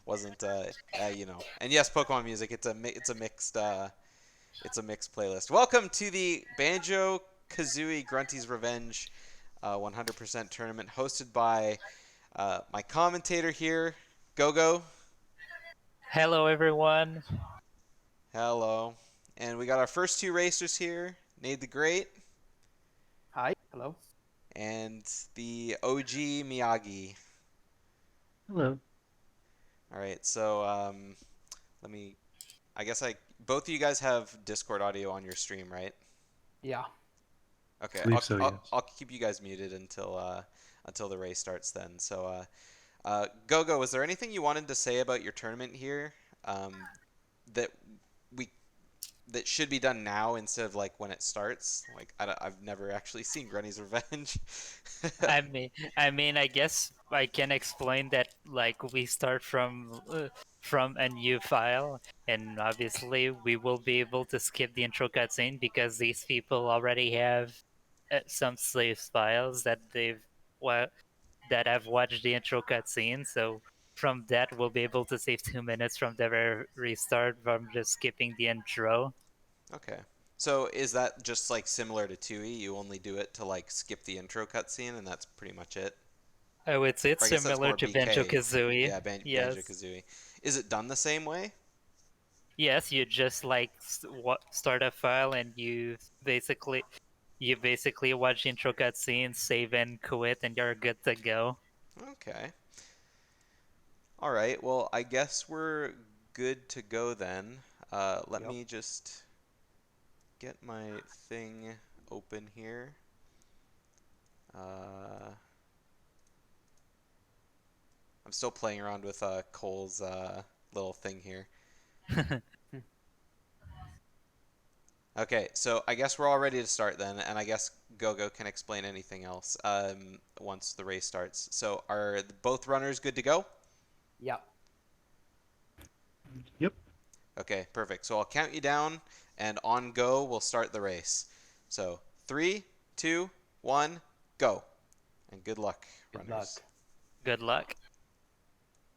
wasn't you know. And yes, Pokemon music. It's a mixed playlist. Welcome to the Banjo Kazooie Grunty's Revenge 100% tournament, hosted by my commentator here, Gogo. Hello, everyone. Hello. And we got our first two racers here, Nade the Great Hi. Hello. and the OG Miyagi. Hello. All right, so let me. I guess both of you guys have Discord audio on your stream, right? Yeah. Okay, Believe so, yes. I'll keep you guys muted until the race starts then. So Gogo, was there anything you wanted to say about your tournament here that we that should be done now instead of like when it starts? Like I've never actually seen Grunny's Revenge. I guess I can explain that. Like, we start from a new file, and obviously we will be able to skip the intro cutscene because these people already have some save files wa- that have watched the intro cutscene. So from that, we'll be able to save 2 minutes from the restart from just skipping the intro. Okay. So is that just like similar to 2E? You only do it to like skip the intro cutscene and that's pretty much it? I would say Or it's I guess that's similar more to BK. Banjo-Kazooie. Yeah, Yes. Banjo-Kazooie. Is it done the same way? Yes, you just like start a file and you basically watch intro cutscenes, save and quit, and you're good to go. Okay. All right. Well, I guess we're good to go then. Let Yep. me just get my thing open here. Uh, I'm still playing around with Cole's little thing here. Okay, so I guess we're all ready to start then, and I guess Gogo can explain anything else once the race starts. So are both runners good to go? Yep. Yep. Okay, perfect. So I'll count you down, and on go, we'll start the race. So 3, 2, 1, go. And good luck, Good runners. luck. Good luck.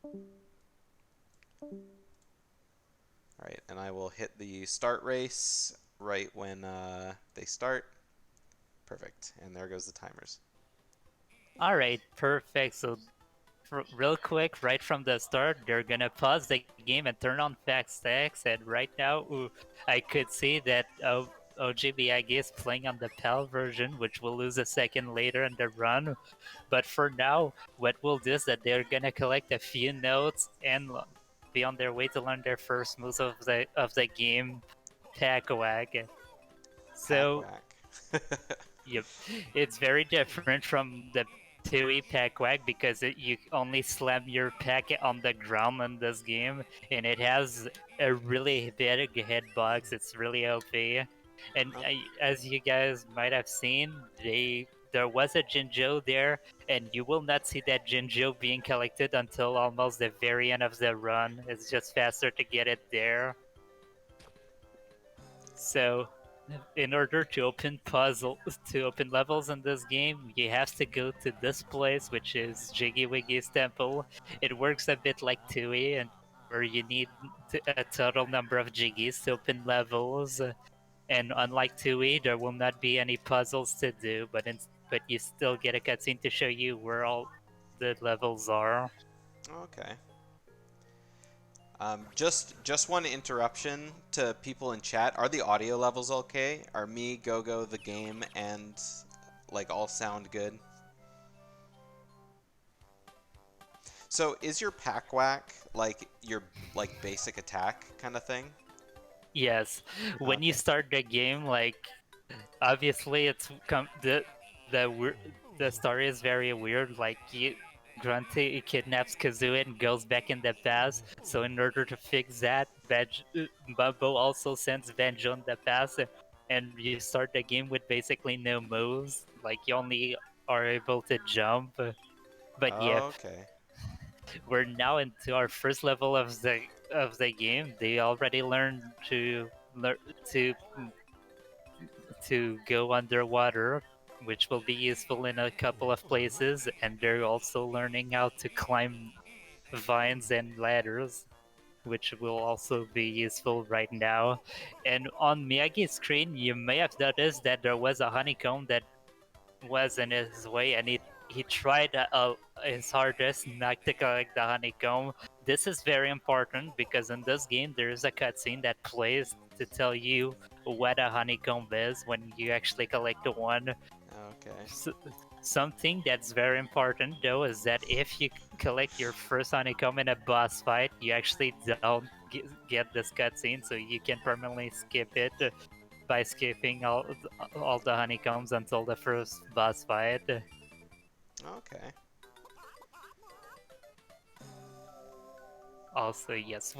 All right, and I will hit the start race right when they start. Perfect. And there goes the timers. All right, perfect. So, real quick, right from the start, they're gonna pause the game and turn on fact stacks. And right now, I could see that OGBIG is playing on the PAL version, which will lose a second later in the run. But for now, what we'll do is that they're gonna collect a few notes and be on their way to learn their first moves of the game, Pack-a-Whack. Pack So, whack. yep, it's very different from the 2E Pack-Whack because you only slam your packet on the ground in this game, and it has a really big hitbox. It's really OP. And Oh, as you guys might have seen, there was a Jinjo there, and you will not see that Jinjo being collected until almost the very end of the run. It's just faster to get it there. So, in order to open levels in this game, you have to go to this place, which is Jiggy Wiggy's temple. It works a bit like 2E, and where you need a total number of Jiggies to open levels. And unlike 2E, there will not be any puzzles to do, but you still get a cutscene to show you where all the levels are. okay. Just one interruption to people in chat. Are the audio levels okay? Are me, Gogo, the game, and like all sound good? So is your pack whack like your like basic attack kind of thing? Yes, when you Okay. start the game, like obviously it's the story is very weird. Like Grunty kidnaps Kazoo and goes back in the past. So in order to fix that, Bubbo also sends Banjo in the past, and you start the game with basically no moves. Like you only are able to jump. But yeah, Okay. we're now into our first level of the game. They already learned learn to to go underwater, which will be useful in a couple of places, and they're also learning how to climb vines and ladders, which will also be useful right now. And on Miyagi's screen, you may have noticed that there was a honeycomb that was in his way, and he tried his hardest not to collect the honeycomb. This is very important because in this game there is a cutscene that plays to tell you what a honeycomb is when you actually collect one. Okay. Something that's very important though is that if you collect your first honeycomb in a boss fight, you actually don't get this cutscene, so you can permanently skip it by skipping all the honeycombs until the first boss fight. Okay. Also, yes,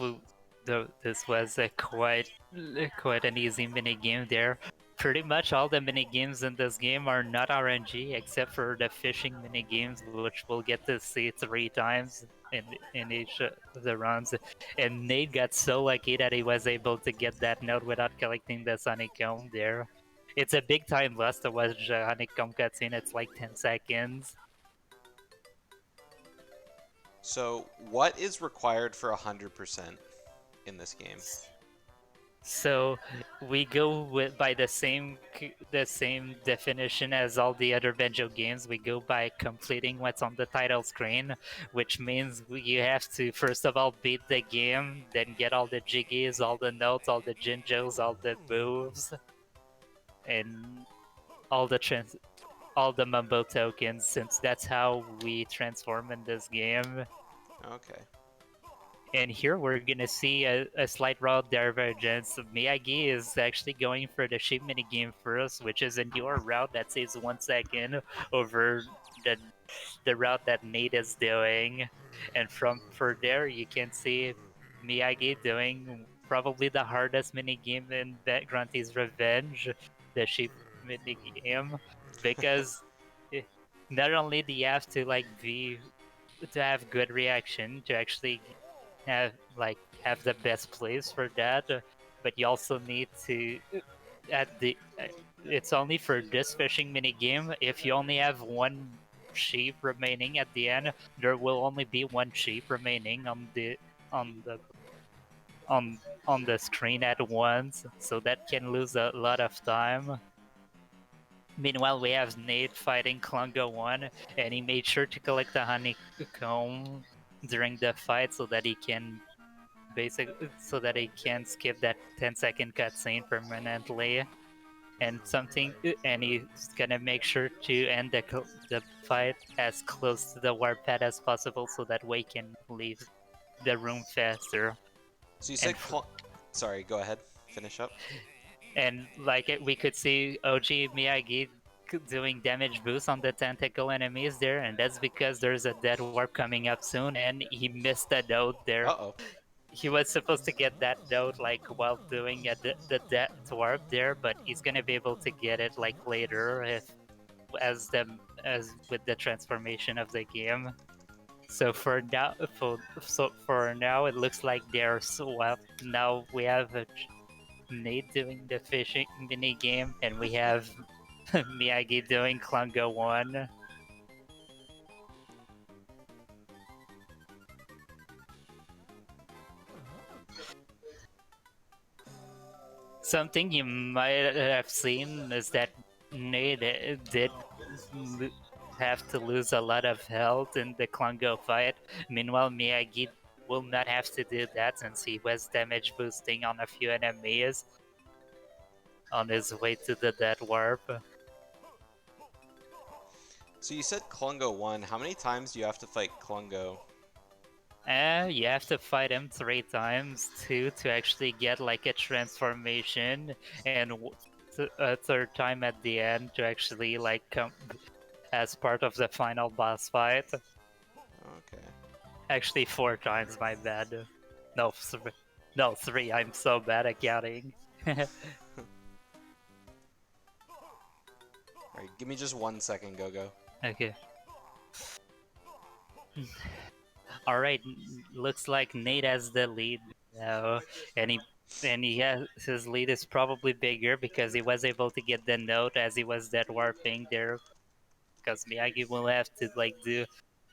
this was a quite an easy mini game there. Pretty much all the mini games in this game are not RNG except for the fishing mini games, which we'll get to see 3 times in each of the runs. And Nate got so lucky that he was able to get that note without collecting the honeycomb there. It's a big time loss to watch a honeycomb cutscene. It's like 10 seconds. So, what is required for 100% in this game? So we go by the same definition as all the other Benjo games. We go by completing what's on the title screen, which means you have to first of all beat the game, then get all the jiggies, all the notes, all the jinjos, all the moves, and all the mumbo tokens, since that's how we transform in this game. Okay. And here we're gonna see a slight route divergence. Miyagi is actually going for the sheep minigame first, which is a newer route that saves 1 second over the route that Nate is doing. And for there, you can see Miyagi doing probably the hardest minigame in Grunty's Revenge, the sheep minigame, because not only do you have to have good reaction to actually have the best plays for that, but you also need to it's only for this fishing mini game. If you only have one sheep remaining at the end, there will only be one sheep remaining on the on the screen at once, so that can lose a lot of time. Meanwhile, we have Nate fighting Klungo 1, and he made sure to collect the honeycomb during the fight so that he can skip that 10-second cutscene permanently. And he's gonna make sure to end the fight as close to the warp pad as possible so that way he can leave the room faster. So you said sorry, go ahead. Finish up. And we could see OG Miyagi doing damage boost on the tentacle enemies there, and that's because there's a dead warp coming up soon, and he missed a note there. Uh-oh. He was supposed to get that note while doing the death warp there, but he's gonna be able to get it later as with the transformation of the game. So for now, it looks like they're swept. Now we have Nate doing the fishing mini game, and we have Miyagi doing Klungo 1. Something you might have seen is that Nate did have to lose a lot of health in the Klungo fight. Meanwhile, Miyagi will not have to do that since he was damage boosting on a few enemies on his way to the death warp. So you said Klungo 1. How many times do you have to fight Klungo? You have to fight him 3 times to actually get a transformation, and a 3rd time at the end to actually come as part of the final boss fight. Okay. Actually 4 times, my bad. No, 3. I'm so bad at counting. Alright, give me just 1 second, Go-Go. Okay. Alright, looks like Nate has the lead now, and his lead is probably bigger because he was able to get the note as he was dead warping there. Because Miyagi will have to do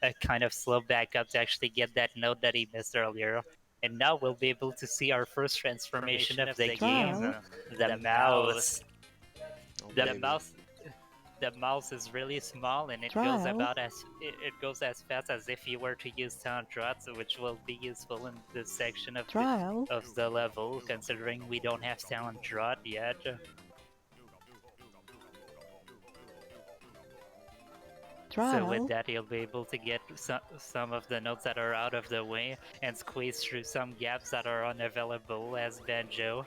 a kind of slow backup to actually get that note that he missed earlier. And now we'll be able to see our first transformation of the game, the mouse. Oh, The baby. mouse is really small, and it goes about it goes as fast as if you were to use talent drops, which will be useful in this section of the level, considering we don't have talent drop yet. So with that, you'll be able to get some of the notes that are out of the way and squeeze through some gaps that are unavailable as Banjo.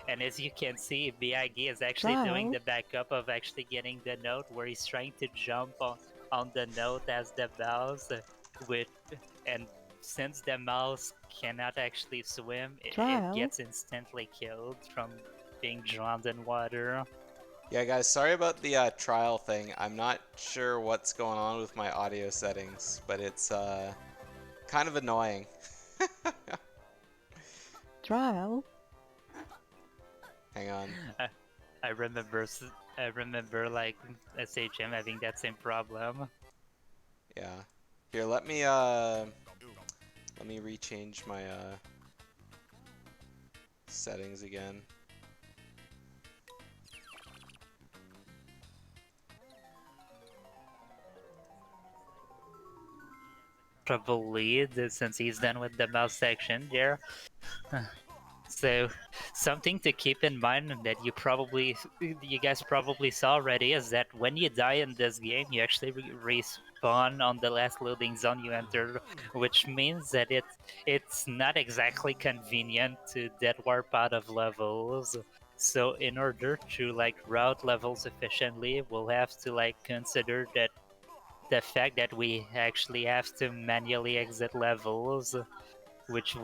And as you can see, BIG is actually doing the backup of actually getting the note where he's trying to jump on the note as the mouse. And since the mouse cannot actually swim, it gets instantly killed from being drowned in water. Yeah, guys, sorry about the trial thing. I'm not sure what's going on with my audio settings, but it's kind of annoying. Hang on. I remember like SHM having that same problem. Yeah. Here, let me rechange my settings again. Trouble lead since he's done with the mouse section there. So something to keep in mind that you guys probably saw already is that when you die in this game, you actually respawn on the last loading zone you entered, which means that it's not exactly convenient to dead warp out of levels. So in order to like route levels efficiently, we'll have to like consider that the fact that we actually have to manually exit levels, which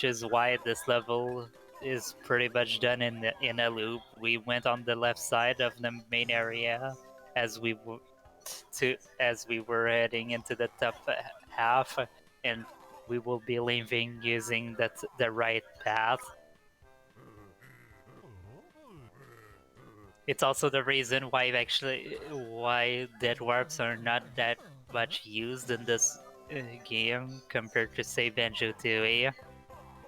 is why this level is pretty much done in a loop. We went on the left side of the main area as we were heading into the top half, and we will be leaving using the right path. It's also the reason why dead warps are not that much used in this game compared to say Banjo Tooie,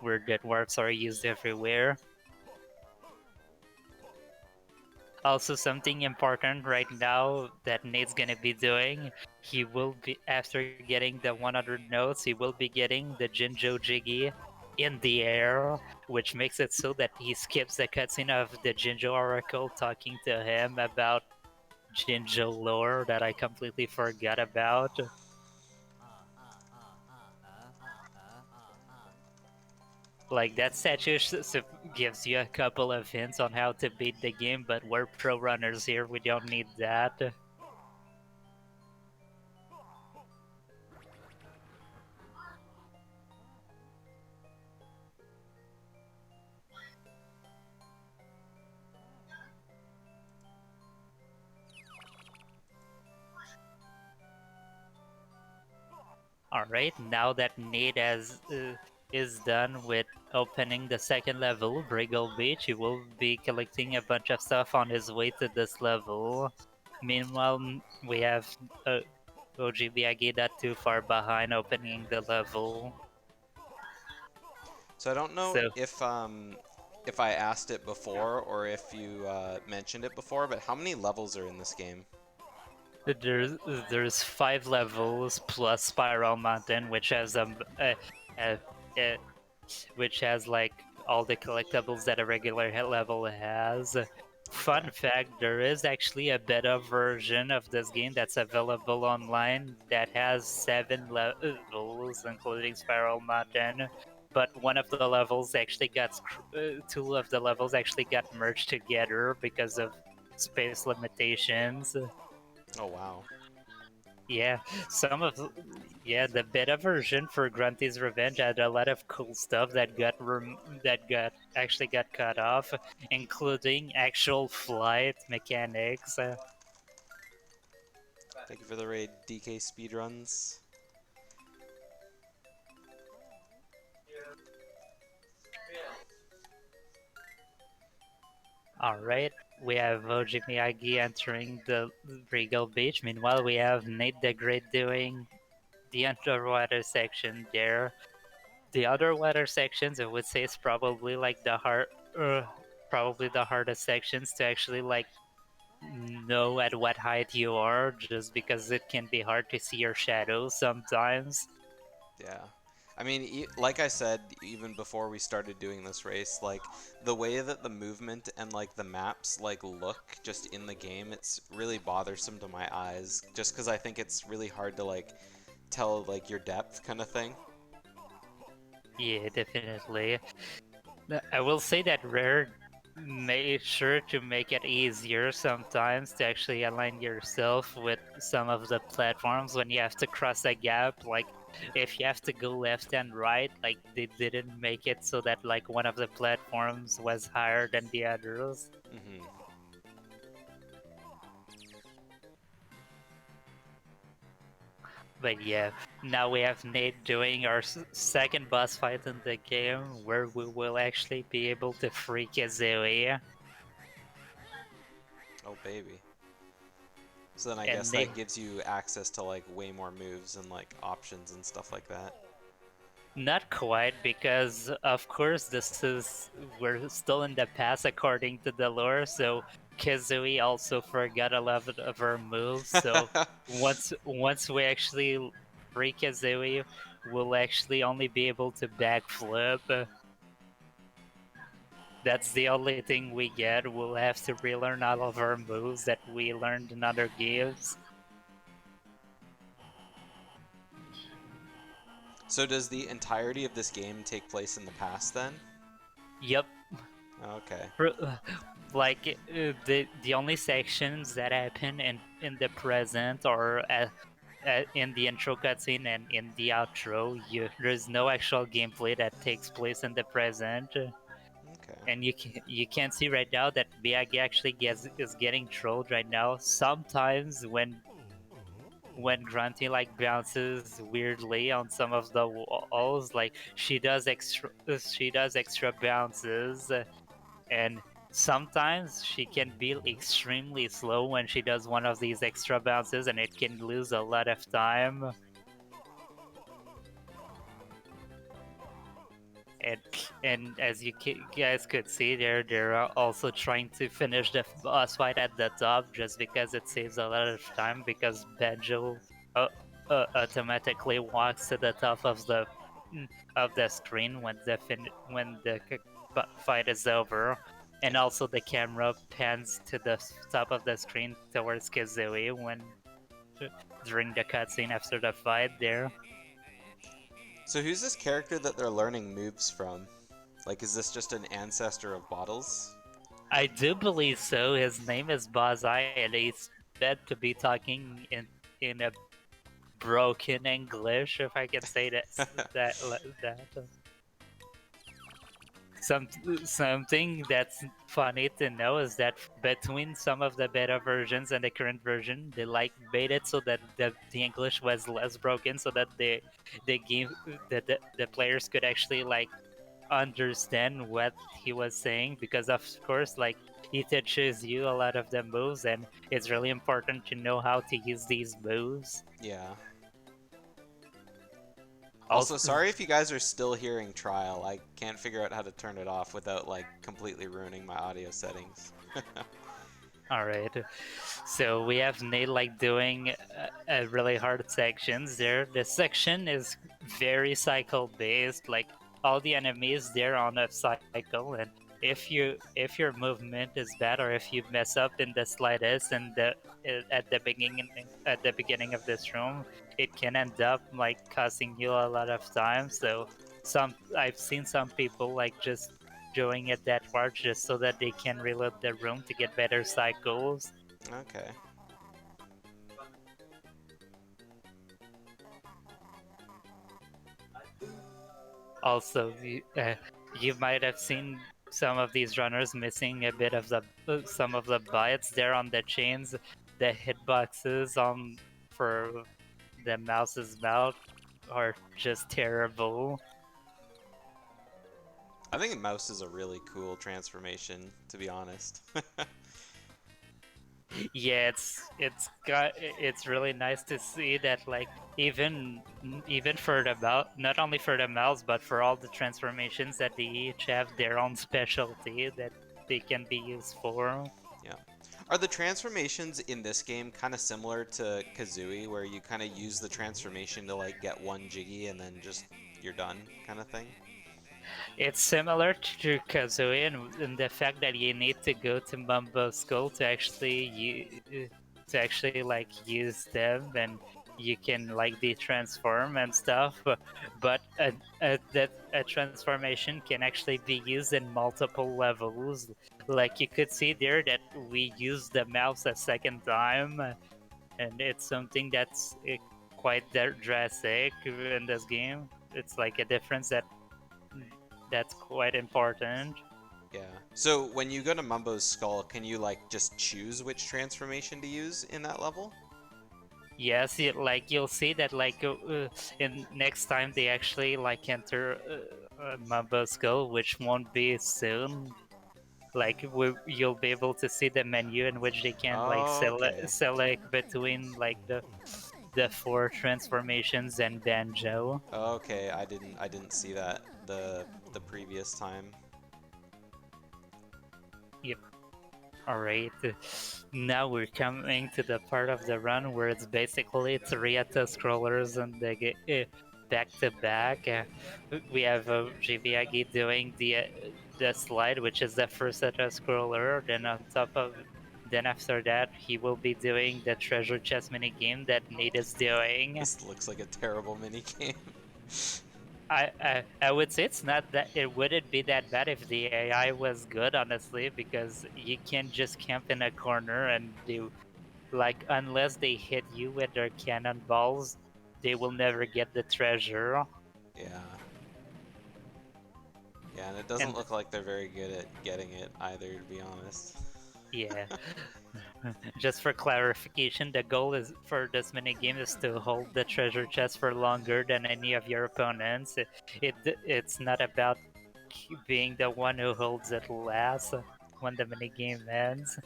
where dead warps are used everywhere. Also, something important right now that Nate's gonna be doing, he will be, after getting the 100 notes, he will be getting the Jinjo Jiggy in the air, which makes it so that he skips the cutscene of the Jinjo Oracle talking to him about Jinjo lore that I completely forgot about. Like, that statue gives you a couple of hints on how to beat the game, but we're pro runners here, we don't need that. Alright, now that Nate is done with opening the second level, Briggle Beach, he will be collecting a bunch of stuff on his way to this level. Meanwhile, we have OGBIG not too far behind opening the level. So I don't know So, if I asked it before or if you mentioned it before, but how many levels are in this game? there's 5 levels plus Spiral Mountain, which has which has like all the collectibles that a regular hit level has. Fun fact, there is actually a beta version of this game that's available online that has 7 levels, including Spiral Mountain. But one of the levels actually got 2 of the levels actually got merged together because of space limitations. Oh wow. Yeah, the beta version for Grunty's Revenge had a lot of cool stuff that actually got cut off, including actual flight mechanics. Thank you for the raid, DK Speedruns. Alright, we have Oji Miyagi entering the Regal Beach. Meanwhile, we have NadetheGreat doing the underwater section there. The underwater sections, I would say, is probably like probably the hardest sections to actually like know at what height you are, just because it can be hard to see your shadows sometimes. Yeah. I mean, like I said, even before we started doing this race, like the way that the movement and like the maps like look just in the game, it's really bothersome to my eyes. Just because I think it's really hard to like tell like your depth kind of thing. Yeah, definitely. I will say that Rare made sure to make it easier sometimes to actually align yourself with some of the platforms when you have to cross a gap. Like, if you have to go left and right, like, they didn't make it so that, like, one of the platforms was higher than the others. Hmm. But yeah, now we have Nate doing our second boss fight in the game, where we will actually be able to free Kazooie. Oh baby. So then I guess And that Nate gives you access to like way more moves and like options and stuff like that. Not quite, because of course we're still in the past according to the lore, so Kazooie also forgot a lot of her moves, so once we actually free Kazooie, we'll actually only be able to backflip. That's the only thing we get. We'll have to relearn all of our moves that we learned in other games. So does the entirety of this game take place in the past then? Yep. Okay. Like the only sections that happen in the present or in the intro cutscene and in the outro, there's no actual gameplay that takes place in the present. Okay. And you can see right now that Miyagi actually is getting trolled right now. Sometimes when Grunty like bounces weirdly on some of the walls, like she does extra bounces, and sometimes she can be extremely slow when she does one of these extra bounces, and it can lose a lot of time. And as you guys could see, they're also trying to finish the boss fight at the top, just because it saves a lot of time, because Banjo uh, automatically walks to the top of the screen when when the fight is over, and Yeah. also the camera pans to the top of the screen towards Kazooie when during the cutscene after the fight there. So who's this character that they're learning moves from? Like, is this just an ancestor of Bottles? I do believe so. His name is Bozai, and he's meant to be talking in a broken English, if I can say that. Some something that's funny to know is that between some of the beta versions and the current version, they like made it so that the English was less broken, so that the game the players could actually like understand what he was saying, because of course like he teaches you a lot of the moves, and it's really important to know how to use these moves. Yeah. Also, Also, sorry if you guys are still hearing Trial. I can't figure out how to turn it off without like completely ruining my audio settings. all right, so we have Nate like doing really hard sections there. The section is very cycle based, like all the enemies they're on a cycle, and if your movement is bad, or if you mess up in the slightest and at the beginning of this room, it can end up like costing you a lot of time. So I've seen some people like just doing it that far just so that they can reload the room to get better cycles. Okay. Also, you might have seen some of these runners missing a bit of the some of the bites there on the chains. The hitboxes on for the mouse's mouth are just terrible. I think Mouse is a really cool transformation, to be honest. Yeah, it's really nice to see that like even for the not only for the mouse but for all the transformations that they each have their own specialty that they can be used for. Yeah. Are the transformations in this game kind of similar to Kazooie, where you kind of use the transformation to like get one Jiggy and then just you're done kind of thing? It's similar to Kazooie in the fact that you need to go to Mumbo Skull to actually like use them, and you can like de-transform and stuff. But a transformation can actually be used in multiple levels. Like you could see there that we used the mouse a second time, and it's something that's quite drastic in this game. It's like a difference that's quite important. Yeah. So when you go to Mumbo's Skull, can you like just choose which transformation to use in that level? Yes, like you'll see that like in next time they actually like enter Mumbo Skull, which won't be soon. Like you'll be able to see the menu in which they can like Oh, okay. select between like the four transformations and Banjo. Okay, I didn't see that the previous time. Yep. All right. Now we're coming to the part of the run where it's basically three scrollers and they get back to back. We have Jiviagi doing the slide, which is the first scroller. Then after that, he will be doing the treasure chest mini game that Nate is doing. This looks like a terrible mini game. I would say it's not that it wouldn't be that bad if the AI was good, honestly, because you can just camp in a corner and they like unless they hit you with their cannonballs, they will never get the treasure. Yeah. Yeah, and it doesn't And look like they're very good at getting it either, to be honest. yeah, just for clarification, the goal is for this mini game is to hold the treasure chest for longer than any of your opponents. It's not about being the one who holds it last when the mini game ends.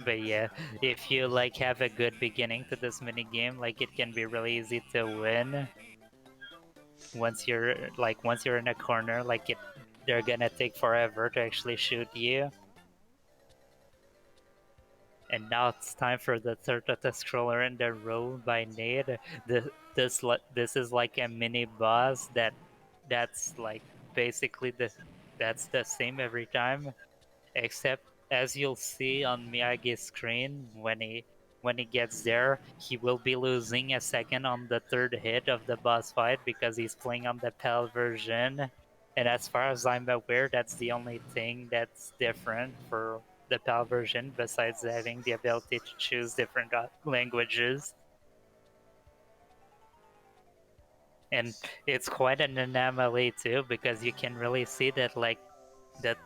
But yeah, if you like have a good beginning to this mini game, like it can be really easy to win. Once you're in a corner, like they're gonna take forever to actually shoot you. And now it's time for the third scroller in the row by Nade. This is like a mini boss that's like basically that's the same every time, except as you'll see on Miyagi's screen when he gets there, he will be losing a second on the third hit of the boss fight because he's playing on the PAL version. And as far as I'm aware, that's the only thing that's different for the PAL version besides having the ability to choose different languages. And it's quite an anomaly too because you can really see that like that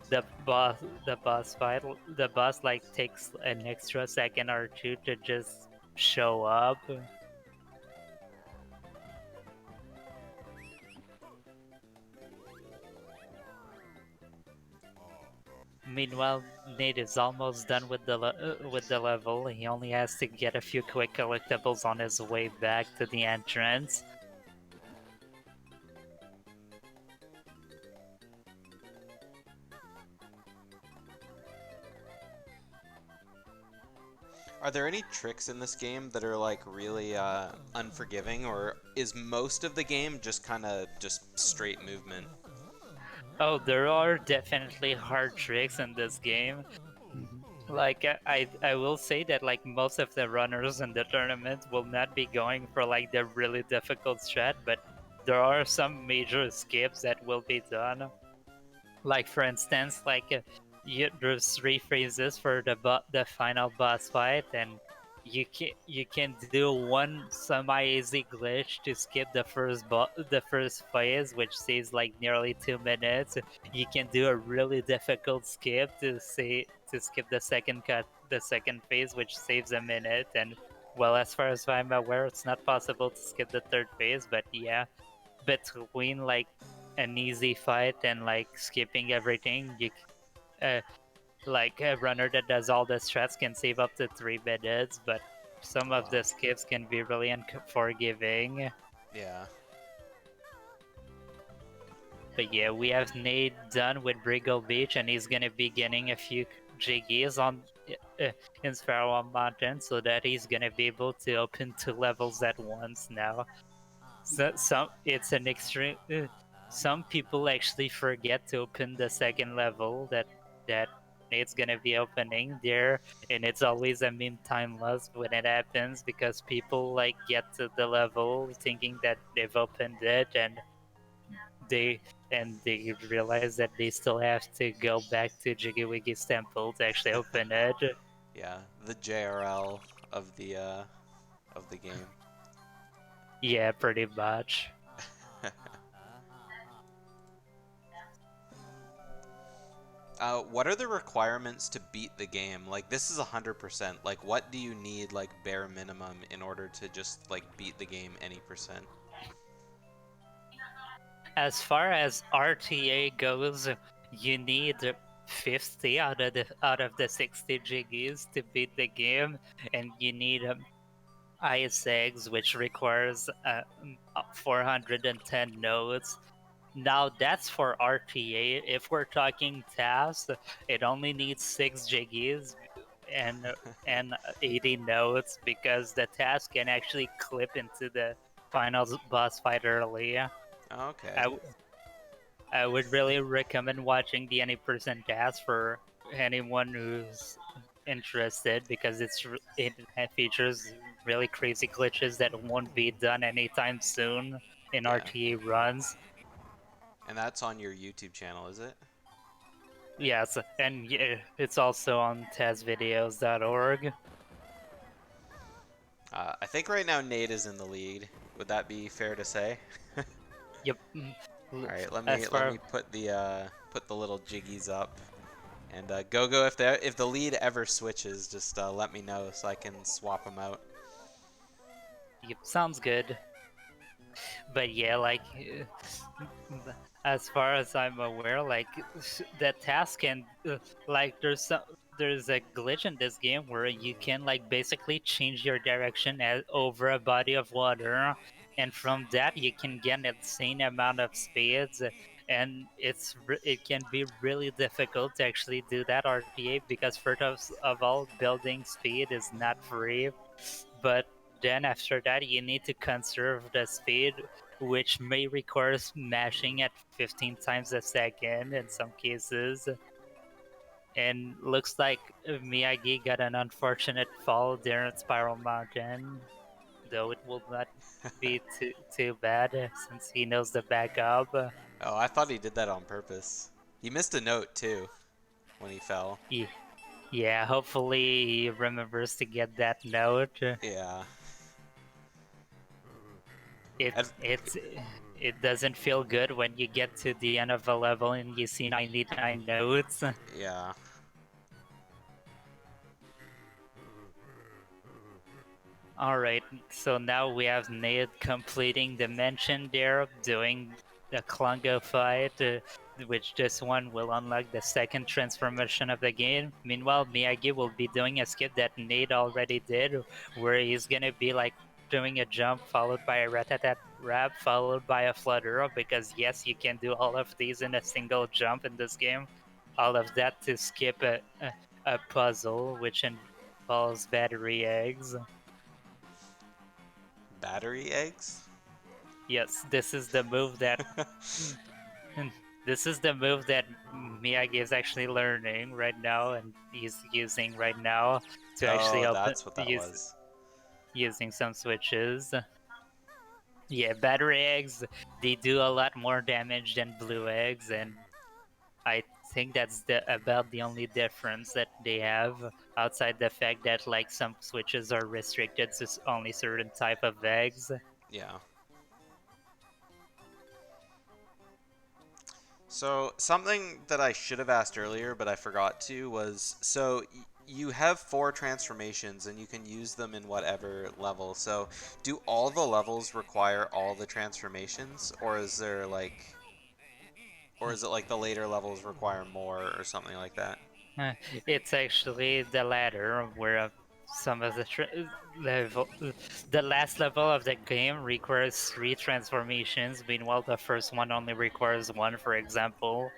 the boss the boss like takes an extra second or two to just show up. Meanwhile, Nate is almost done with the level. He only has to get a few quick collectibles on his way back to the entrance. Are there any tricks in this game that are like really unforgiving, or is most of the game just kind of just straight movement? Oh, there are definitely hard tricks in this game. Like I will say that like most of the runners in the tournament will not be going for like the really difficult strat, but there are some major skips that will be done. Like for instance, like there's three phases for the final boss fight, and you can do one semi-easy glitch to skip the first phase, which saves like nearly 2 minutes. You can do a really difficult skip to skip the second phase, which saves a minute. And well, as far as I'm aware, it's not possible to skip the third phase, but yeah, between like an easy fight and like skipping everything, like a runner that does all the strats can save up to 3 minutes, but some of Wow. the skips can be really unforgiving. Yeah. But yeah, we have Nate done with Briggle Beach, and he's gonna be getting a few jiggies on in Sparrow Mountain, so that he's gonna be able to open 2 levels at once now. So, it's an extreme. Some people actually forget to open the second level that Nate's gonna be opening there, and it's always a meme time loss when it happens because people like get to the level thinking that they've opened it, they they realize that they still have to go back to Jiggy Wiggy's temple to actually open it. Yeah, the JRL of the game. Yeah, pretty much. What are the requirements to beat the game? Like, this is 100%. Like, what do you need, like, bare minimum in order to just, like, beat the game any percent? As far as RTA goes, you need 50 out of the 60 jiggies to beat the game, and you need ice eggs, which requires 410 nodes. Now that's for RTA. If we're talking tasks, it only needs 6 jiggies and 80 nodes because the task can actually clip into the final boss fight early. Okay. I, I would really recommend watching the any percent task for anyone who's interested because it features really crazy glitches that won't be done anytime soon in Yeah. RTA runs. And that's on your YouTube channel, is it? Yes, and yeah, it's also on testvideos.org. I think right now Nate is in the lead. Would that be fair to say? Yep. All right, As let far me put the little jiggies up. And Go, if the lead ever switches, just let me know so I can swap them out. yep, sounds good. But yeah, like as far as I'm aware, like that task can like there's a glitch in this game where you can like basically change your direction over a body of water, and from that you can get an insane amount of speeds. And it can be really difficult to actually do that RTA because of all, building speed is not free. But then after that, you need to conserve the speed, which may require smashing at 15 times a second in some cases. And looks like Miyagi got an unfortunate fall there at Spiral Mountain, though it will not be too bad since he knows the backup. Oh, I thought he did that on purpose. He missed a note too when he fell. Yeah, hopefully he remembers to get that note. Yeah. It And, it's it doesn't feel good when you get to the end of a level and you see 99 notes. yeah. Alright, so now we have Nate completing the mention there, doing the Klungo fight, which this one will unlock the second transformation of the game. Meanwhile, Miyagi will be doing a skip that Nate already did, where he's gonna be like doing a jump followed by a Ratatat Rap followed by a Flutter, because yes, you can do all of these in a single jump in this game. All of that to skip a puzzle, which involves battery eggs. Battery eggs? Yes, this is the move that this is the move that Miyagi is actually learning right now, and he's using right now to actually Oh, open that's what that was. using some switches. Yeah, battery eggs, they do a lot more damage than blue eggs, and I think that's about the only difference that they have, outside the fact that like some switches are restricted to only certain type of eggs. Yeah. So, something that I should have asked earlier, but I forgot to, was so you have 4 transformations and you can use them in whatever level. So, do all the levels require all the transformations, or is there like Or is it like the later levels require more or something like that? It's actually the latter, where some of the the last level of the game requires 3 transformations, meanwhile the first one only requires 1, for example.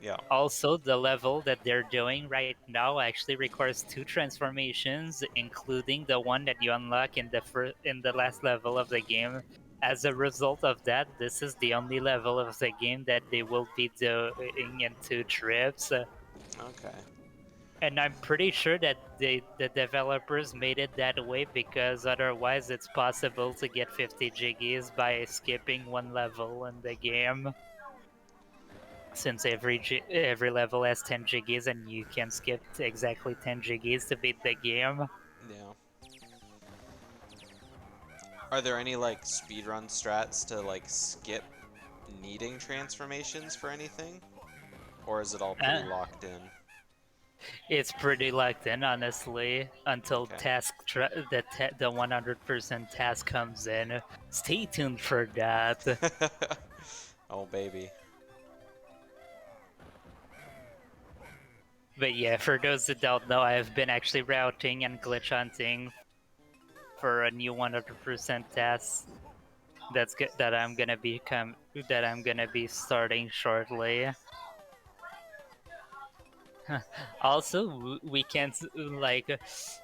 Yeah. Also, the level that they're doing right now actually requires 2 transformations, including the one that you unlock in the last level of the game. As a result of that, this is the only level of the game that they will be doing in 2 trips. Okay. And I'm pretty sure that the developers made it that way because otherwise it's possible to get 50 jiggies by skipping one level in the game. Since every level has 10 jiggies and you can skip exactly 10 jiggies to beat the game. Yeah. Are there any like speedrun strats to like skip needing transformations for anything? Or is it all pretty Uh, locked in? it's pretty locked in, honestly, until Okay. the 100% task comes in. Stay tuned for that. Oh, baby. But yeah, for those that don't know, I've been actually routing and glitch hunting for a new 100% task that I'm gonna be starting shortly. Also, we can't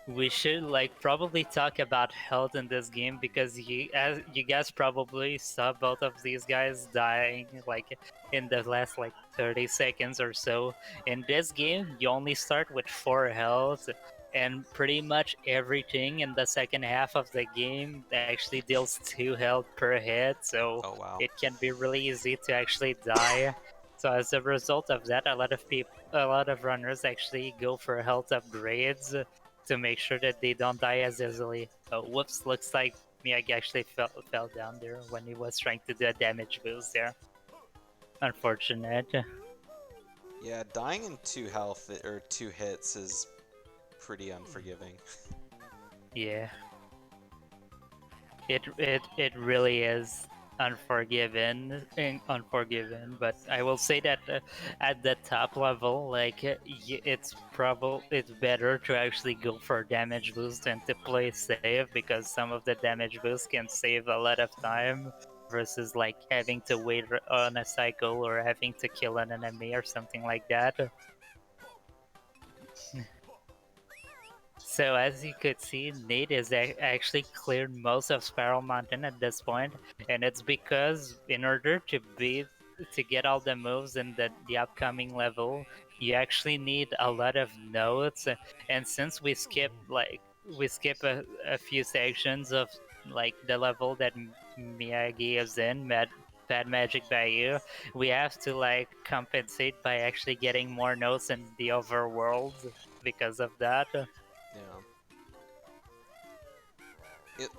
we should like probably talk about health in this game because as you guys probably saw both of these guys dying like in the last like 30 seconds or so. In this game, you only start with 4 health, and pretty much everything in the second half of the game actually deals 2 health per hit, so Oh, wow. it can be really easy to actually die. So as a result of that, a lot of runners actually go for health upgrades to make sure that they don't die as easily. Oh, whoops! Looks like Miyagi actually fell down there when he was trying to do a damage boost there. Unfortunate. Yeah, dying in 2 health or 2 hits is pretty unforgiving. Yeah. It really is unforgiven, but I will say that at the top level, like it's better to actually go for damage boost than to play save, because some of the damage boost can save a lot of time versus like having to wait on a cycle or having to kill an enemy or something like that. So as you could see, Nate is actually cleared most of Spiral Mountain at this point, and it's because in order to get all the moves in the upcoming level, you actually need a lot of notes. And since we skip a few sections of like the level that Miyagi is in, Bad Magic Bayou, we have to like compensate by actually getting more notes in the overworld because of that. Yeah. It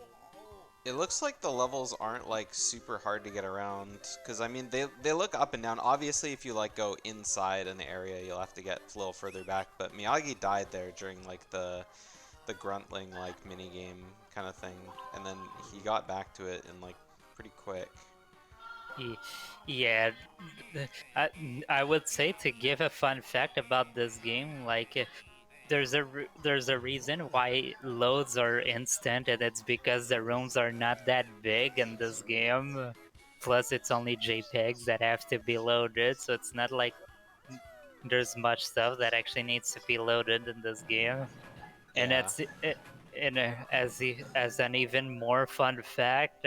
it looks like the levels aren't like super hard to get around, because I mean they look up and down. Obviously, if you like go inside an area, you'll have to get a little further back. But Miyagi died there during like the gruntling like mini game kind of thing, and then he got back to it in like pretty quick. Yeah, I, I would say, to give a fun fact about this game, like there's a reason why loads are instant, and it's because the rooms are not that big in this game. Plus, it's only JPEGs that have to be loaded, so it's not like there's much stuff that actually needs to be loaded in this game. And Yeah. as an even more fun fact,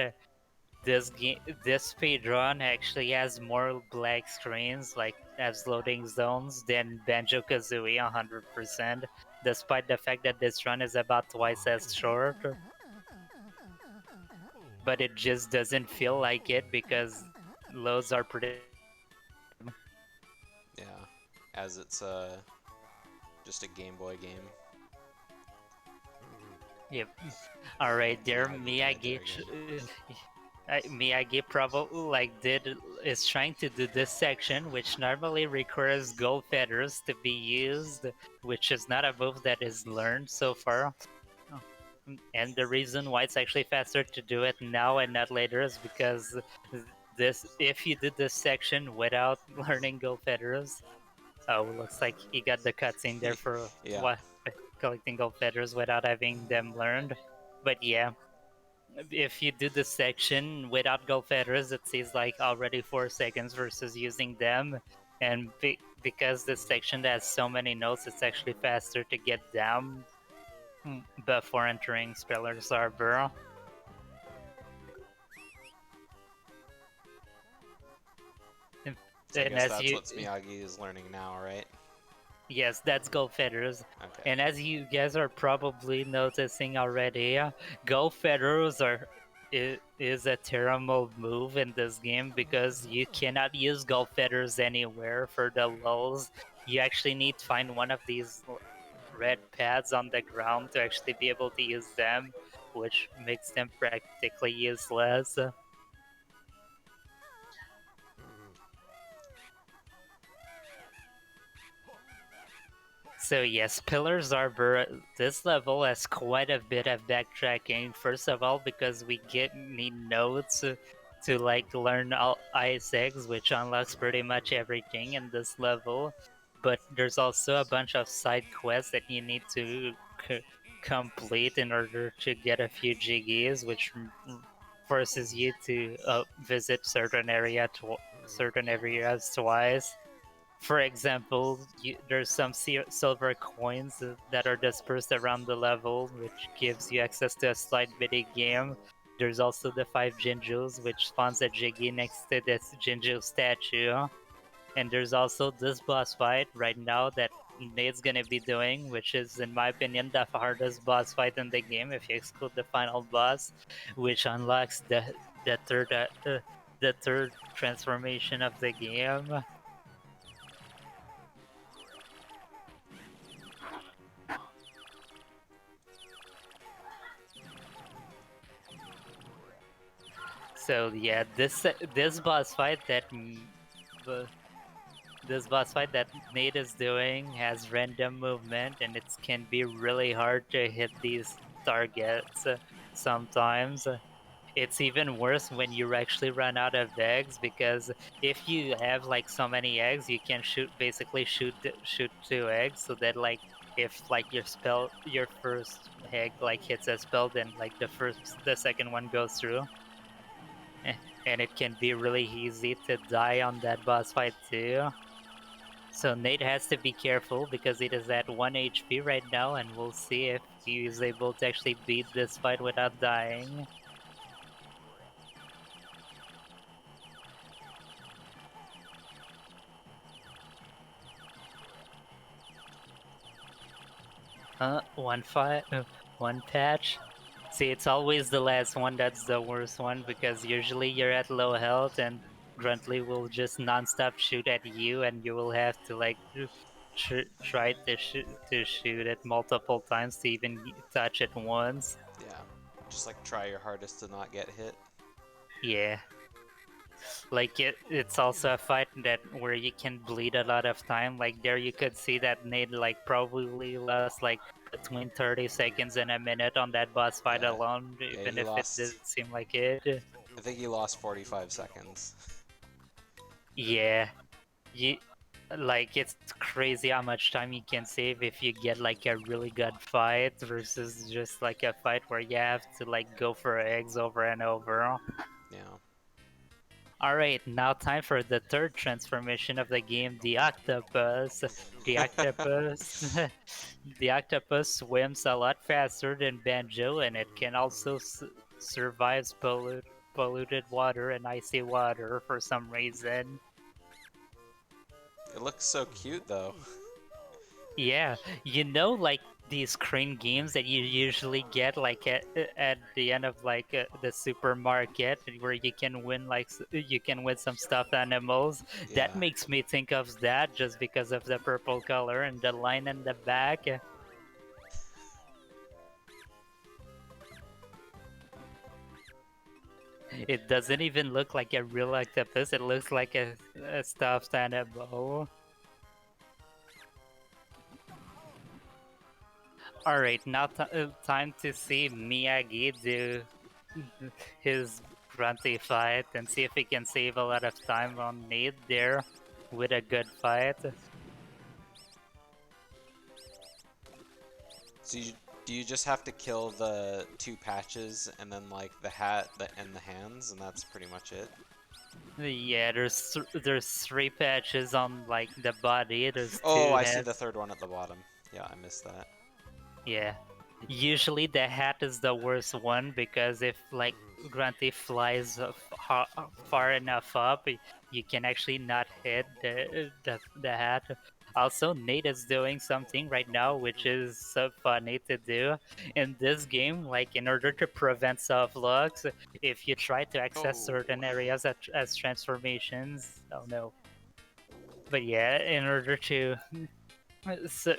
this speedrun actually has more black screens, like as loading zones, than Banjo-Kazooie 100%, despite the fact that this run is about twice as short. But it just doesn't feel like it because loads are pretty. Yeah. As it's just a Game Boy game. Yep. All right, there, Miyagi died there Miyagi. again. Miyagi probably is trying to do this section, which normally requires gold feathers to be used, which is not a move that is learned so far. And the reason why it's actually faster to do it now and not later is because if you did this section without learning Gold Feathers. Oh, looks like he got the cutscene there for Yeah. what collecting Gold Feathers without having them learned. But yeah, if you do the section without Gold Feathers, it says like already 4 seconds versus using them. And because this section has so many notes, it's actually faster to get down before entering Speller's Arbor. So I And guess as that's you, what Miyagi is learning now, right? yes, that's Gold Feathers. Okay. And as you guys are probably noticing already, Gold Feathers is a terrible move in this game because you cannot use Gold Feathers anywhere for the lulls. You actually need to find one of these red pads on the ground to actually be able to use them, which makes them practically useless. So yes, Pillars Arbor, this level has quite a bit of backtracking. First of all, because we need nodes to like learn all ice eggs, which unlocks pretty much everything in this level. But there's also a bunch of side quests that you need to complete in order to get a few jiggies, which forces you to visit certain areas twice. For example, there's some silver coins that are dispersed around the level, which gives you access to a slight mini game. There's also the 5 Jinjus, which spawns a Jiggy next to this Jinju statue. And there's also this boss fight right now that Nade's gonna be doing, which is, in my opinion, the hardest boss fight in the game if you exclude the final boss, which unlocks the third transformation of the game. So yeah, this boss fight that this boss fight that Nate is doing has random movement, and it can be really hard to hit these targets sometimes. It's even worse when you actually run out of eggs, because if you have like so many eggs, you can basically shoot 2 eggs, so that like if like your first egg like hits a spell, then like the second one goes through. And it can be really easy to die on that boss fight too. So Nate has to be careful because it is at 1 HP right now, and we'll see if he is able to actually beat this fight without dying. One patch. See, it's always the last one that's the worst one, because usually you're at low health and Grunty will just non-stop shoot at you, and you will have to like try to shoot it multiple times to even touch it once. Yeah. Just like try your hardest to not get hit. Yeah. Like it's also a fight that where you can bleed a lot of time. Like there you could see that Nate like probably lost like between 30 seconds and a minute on that boss fight Yeah. alone, Yeah, even he if it lost. didn't seem like it. I think he lost 45 seconds. Yeah. You like it's crazy how much time you can save if you get like a really good fight versus just like a fight where you have to like go for eggs over and over. Yeah. Alright, now time for the third transformation of the game, the octopus. The octopus the octopus swims a lot faster than Banjo, and it can also survive polluted water and icy water for some reason. It looks so cute though. Yeah, you know, like these crane games that you usually get like at the end of like the supermarket, where you can win like you can win some stuffed animals. That Yeah. makes me think of that just because of the purple color and the line in the back. It doesn't even look like a real octopus, it looks like a stuffed animal. Alright, now time to see Miyagi do his Grunty fight and see if he can save a lot of time on Nade there with a good fight. So do you just have to kill the 2 patches and then like the hat and the hands, and that's pretty much it? Yeah, there's 3 patches on like the body. There's Oh, 2 I see heads. the 3rd one at the bottom. Yeah, I missed that. Yeah. Usually the hat is the worst one because if like Grunty flies far enough up, you can actually not hit the hat. Also, Nate is doing something right now which is so funny to do in this game. Like in order to prevent soft locks, if you try to access certain areas as transformations, oh no. But yeah, in order to so,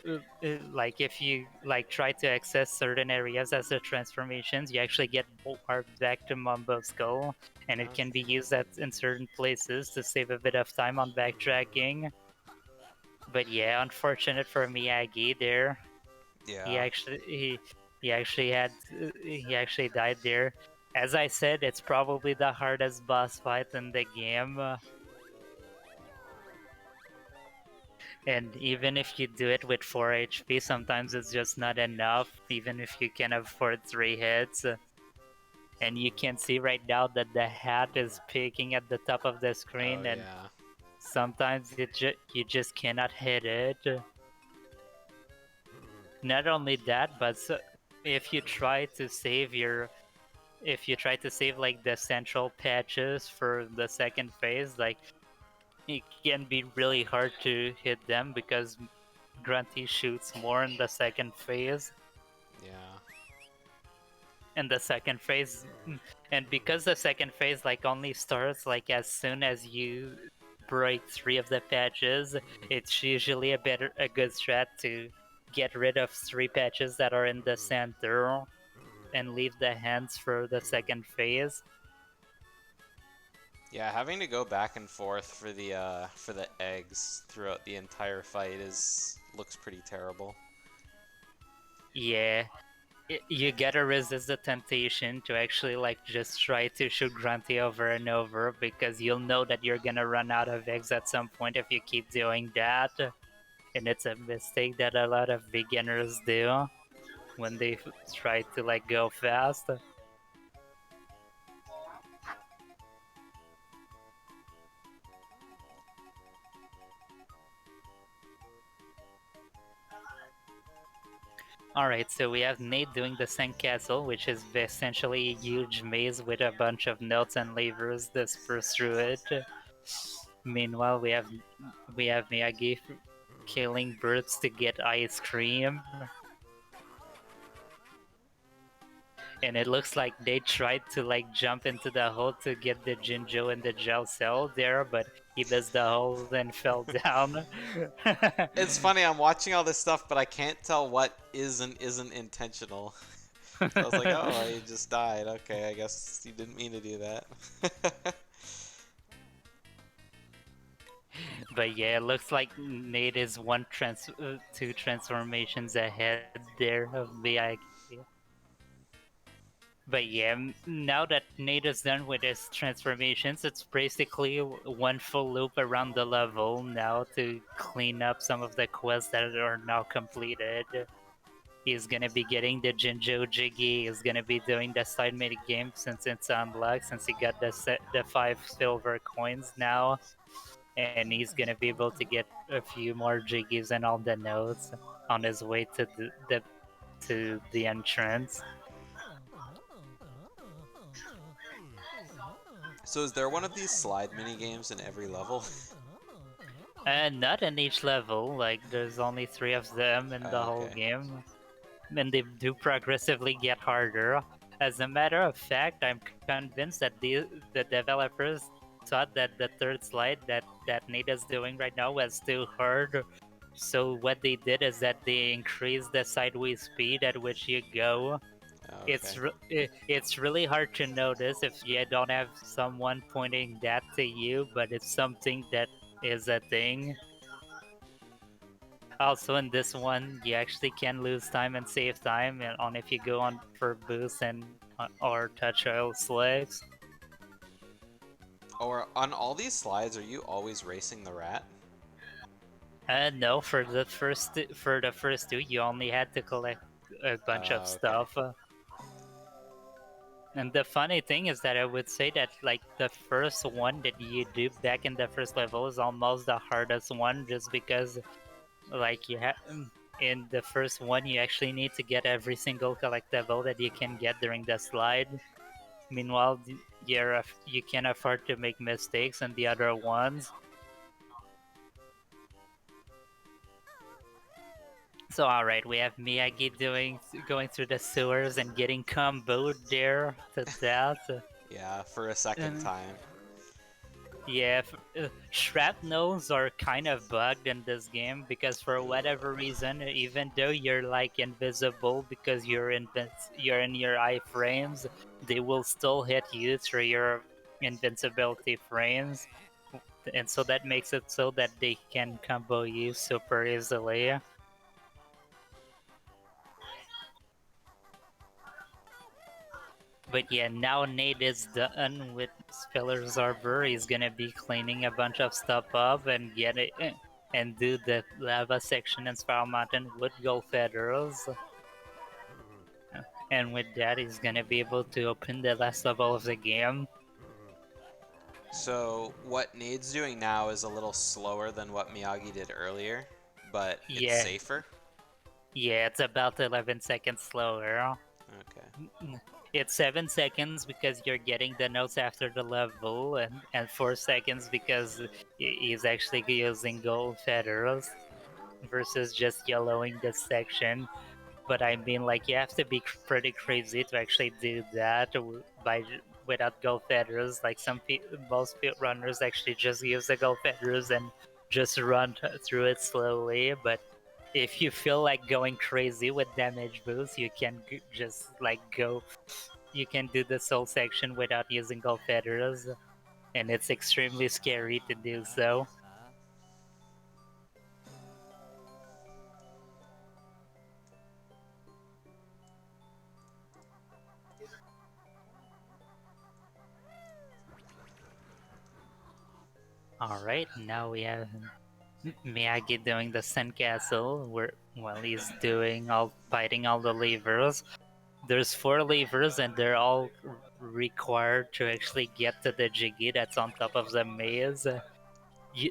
like if you like try to access certain areas as the transformations, you actually get warped back to Mumbo Skull, and it can be used in certain places to save a bit of time on backtracking. But yeah, unfortunate for Miyagi there. He Yeah. actually he actually died there. As I said, it's probably the hardest boss fight in the game. And even if you do it with 4 HP, sometimes it's just not enough, even if you can afford 3 hits. And you can see right now that the hat is peeking at the top of the screen, Oh and yeah. sometimes you just cannot hit it. Not only that, but if you try to save like the central patches for the second phase, like it can be really hard to hit them because Grunty shoots more in the second phase. Yeah. And the second phase, and because the second phase like only starts like as soon as you break 3 of the patches, it's usually a good strat to get rid of 3 patches that are in the center and leave the hands for the second phase. Yeah, having to go back and forth for the eggs throughout the entire fight looks pretty terrible. Yeah, you gotta resist the temptation to actually like just try to shoot Grunty over and over because you'll know that you're gonna run out of eggs at some point if you keep doing that. And it's a mistake that a lot of beginners do when they try to like go fast. Alright, so we have Nate doing the Sandcastle, which is essentially a huge maze with a bunch of notes and levers dispersed through it. Meanwhile, we have Miyagi killing birds to get ice cream. And it looks like they tried to like jump into the hole to get the Jinjo in the gel cell there, but he missed the hole and fell down. It's funny, I'm watching all this stuff, but I can't tell what is and isn't intentional. I was like, oh, he just died. Okay, I guess you didn't mean to do that. But yeah, it looks like Nate is 2 transformations ahead there of Miyagi. But yeah, now that Nate is done with his transformations, it's basically 1 full loop around the level now to clean up some of the quests that are now completed. He's gonna be getting the Jinjo Jiggy, he's gonna be doing the side mini game since it's unlocked, since he got the 5 silver coins now. And he's gonna be able to get a few more Jiggies and all the notes on his way to the entrance. So is there one of these slide mini games in every level? And not in each level, like there's only 3 of them in the whole Okay. game. And they do progressively get harder. As a matter of fact, I'm convinced that the developers thought that the 3rd slide that Nate is doing right now was too hard. So what they did is that they increased the sideways speed at which you go. Okay. It's really hard to notice if you don't have someone pointing that to you, but it's something that is a thing. Also in this one, you actually can lose time and save time on if you go on for boost and or touch oil slicks. Or on all these slides, are you always racing the rat? No, for the first two, you only had to collect a bunch of Okay. stuff. And the funny thing is that I would say that like the first one that you do back in the first level is almost the hardest one, just because like you have in the first one you actually need to get every single collectible that you can get during the slide. Meanwhile, you can afford to make mistakes in the other ones. So alright, we have Miyagi going through the sewers and getting comboed there to death. Yeah, for a second And time. yeah, shrapnels are kind of bugged in this game because for whatever reason, even though you're like invisible because you're in your iframes, they will still hit you through your invincibility frames, and so that makes it so that they can combo you super easily. But yeah, now Nate is done with Spiller's Arbor. He's gonna be cleaning a bunch of stuff up and get it and do the lava section in Spiral Mountain with gold feathers. And with that, he's gonna be able to open the last level of the game. So what Nade's doing now is a little slower than what Miyagi did earlier, but it's Yeah, safer. yeah, it's about 11 seconds slower. Okay. It's 7 seconds because you're getting the notes after the level, and 4 seconds because he's actually using gold feathers versus just yellowing this section. But I mean, like, you have to be pretty crazy to actually do that without gold feathers. Like, most runners actually just use the gold feathers and just run through it slowly. But if you feel like going crazy with damage boost, you can just like go. You can do the soul section without using gold feathers, and it's extremely scary to do so. Alright, now we have Miyagi doing the sandcastle, while he's fighting all the levers. There's 4 levers and they're all required to actually get to the Jiggy that's on top of the maze.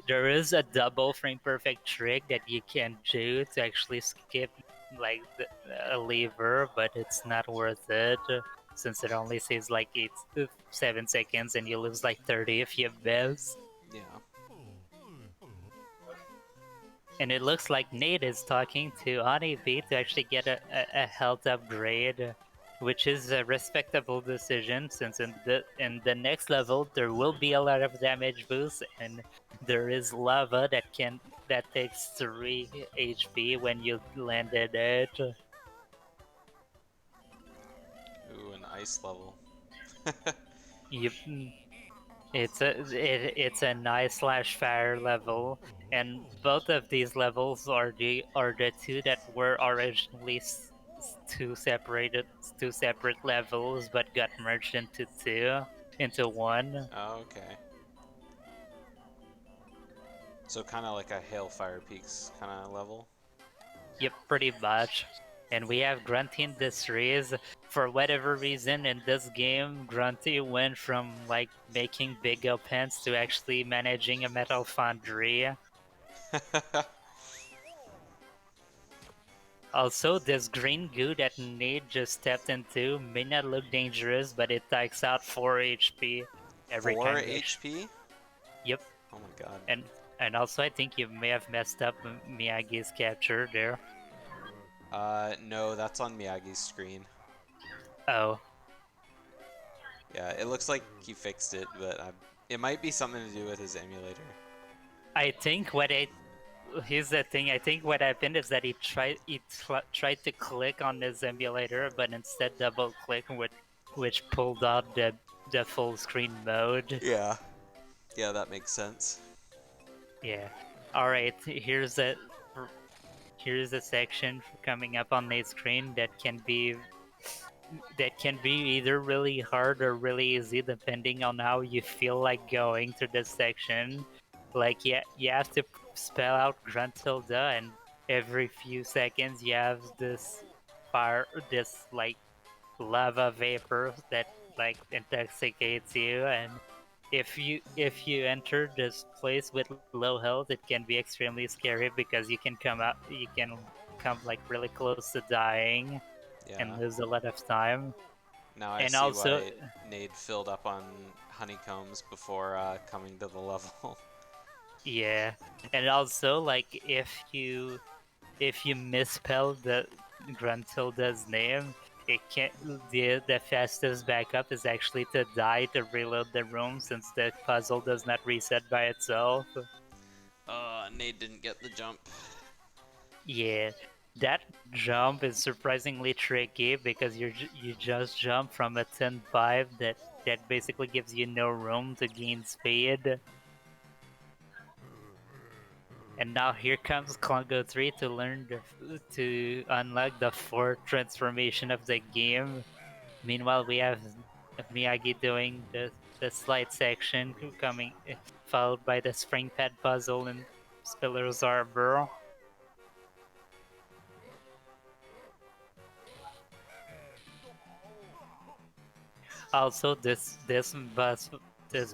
There is a double frame perfect trick that you can do to actually skip like a lever, but it's not worth it since it only saves like 7 seconds and you lose like 30 if you miss. Yeah. And it looks like Nate is talking to Honeybee to actually get a health upgrade, which is a respectable decision since in the next level there will be a lot of damage boost and there is lava that takes 3 HP when you landed it. Ooh, an ice level. You, it's a nice slash fire level, and both of these levels are the two that were originally two separate levels, but got merged into one. Oh, okay. So kind of like a Hailfire Peaks kind of level. Yep, pretty much. And we have Grunty in this series. For whatever reason, in this game, Grunty went from like making big pens to actually managing a metal foundry. Also, this green goo that Nate just stepped into may not look dangerous, but it takes out 4 HP every 4 time. HP? Yep, Oh my god. and also I think you may have messed up Miyagi's capture there. No, that's on Miyagi's screen. Oh, Yeah, it looks like he fixed it, but it might be something to do with his emulator. I think here's the thing. I think what happened is that he tried to click on his emulator, but instead double click, which pulled out the full screen mode. Yeah. Yeah, that makes sense. Yeah. All right. Here's a section coming up on the screen that can be that can be either really hard or really easy depending on how you feel like going through this section. Like you have to spell out Gruntilda, and every few seconds you have this fire, this like lava vapor that like intoxicates you, and if you enter this place with low health, it can be extremely scary because you can come like really close to dying and Yeah. lose a lot of time. Now I And see also, why Nade filled up on honeycombs before coming to the level. yeah, and also like if you misspell the Gruntilda's name, it can't. The fastest backup is actually to die to reload the room, since the puzzle does not reset by itself. Nade didn't get the jump. Yeah, that jump is surprisingly tricky because you just jump from a 10-5 that basically gives you no room to gain speed. And now here comes Klongo 3 to to unlock the fourth transformation of the game. Meanwhile, we have Miyagi doing the slide section coming, followed by the spring pad puzzle and Spiller's Arbor. Also, this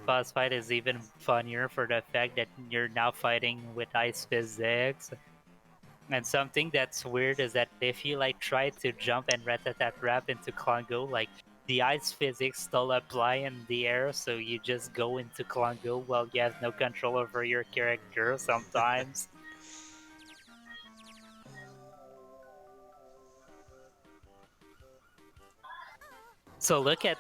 boss fight is even funnier for the fact that you're now fighting with ice physics. And something that's weird is that if you like try to jump and rat-a-tat-rap into Klongo, like the ice physics still apply in the air, so you just go into Klongo while you have no control over your character sometimes. So look at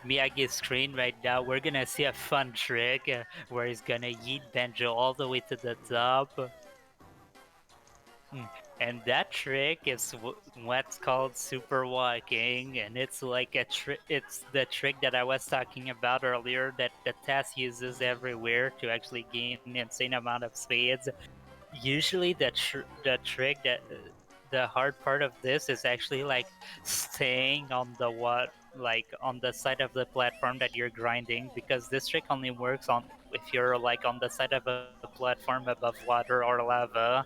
Miyagi's screen right now. We're gonna see a fun trick where he's gonna yeet Benjo all the way to the top. And that trick is what's called super walking, and it's like it's the trick that I was talking about earlier that the task uses everywhere to actually gain an insane amount of speeds. Usually the trick that the hard part of this is actually like staying on like on the side of the platform that you're grinding, because this trick only works on if you're like on the side of a platform above water or lava,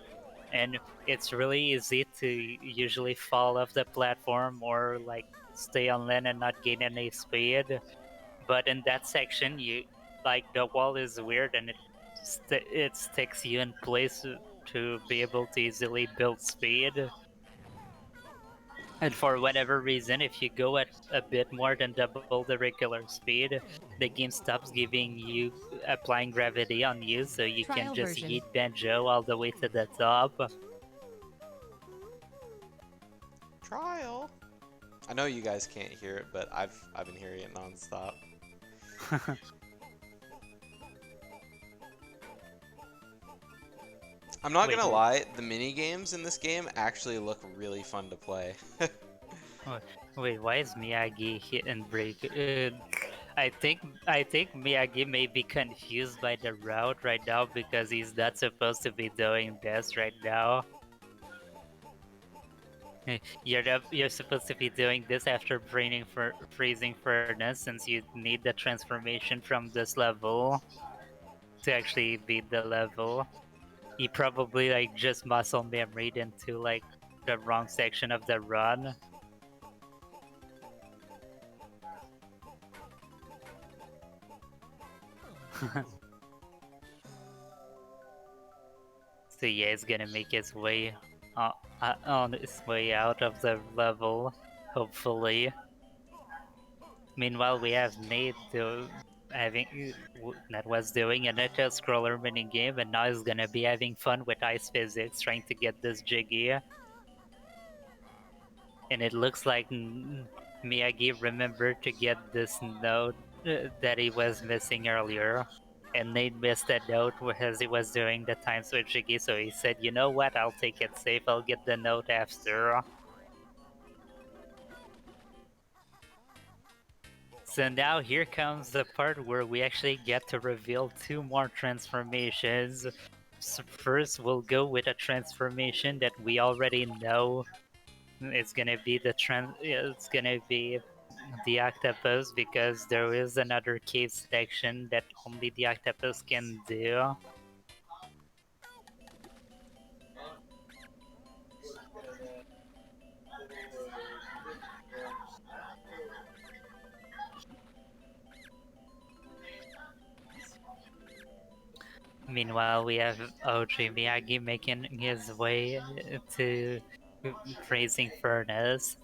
and it's really easy to usually fall off the platform or like stay on land and not gain any speed. But in that section, you like the wall is weird and it sticks you in place to be able to easily build speed. And for whatever reason, if you go at a bit more than double the regular speed, the game stops giving you applying gravity on you, so you can Trial just version. yeet Banjo all the way to the top. Trial. I know you guys can't hear it, but I've been hearing it nonstop. I'm not gonna lie, the mini games in this game actually look really fun to play. Wait, why is Miyagi hit and break? I think Miyagi may be confused by the route right now because he's not supposed to be doing this right now. You're supposed to be doing this after freezing furnace, since you need the transformation from this level to actually beat the level. He probably like just muscle memoried into like the wrong section of the run. So yeah, he's gonna make his way on his way out of the level, hopefully. Meanwhile, we have Nate that was doing a Neta scroller mini game, and now he's gonna be having fun with ice physics, trying to get this Jiggy. And it looks like Miyagi remembered to get this note that he was missing earlier. And Nate missed that note as he was doing the time switch Jiggy, so he said, you know what, I'll take it safe, I'll get the note after. So now here comes the part where we actually get to reveal two more transformations. So first, we'll go with a transformation that we already know it's gonna be it's gonna be the octopus, because there is another cave section that only the octopus can do. Meanwhile, we have OG Miyagi making his way to Freezing Furnace.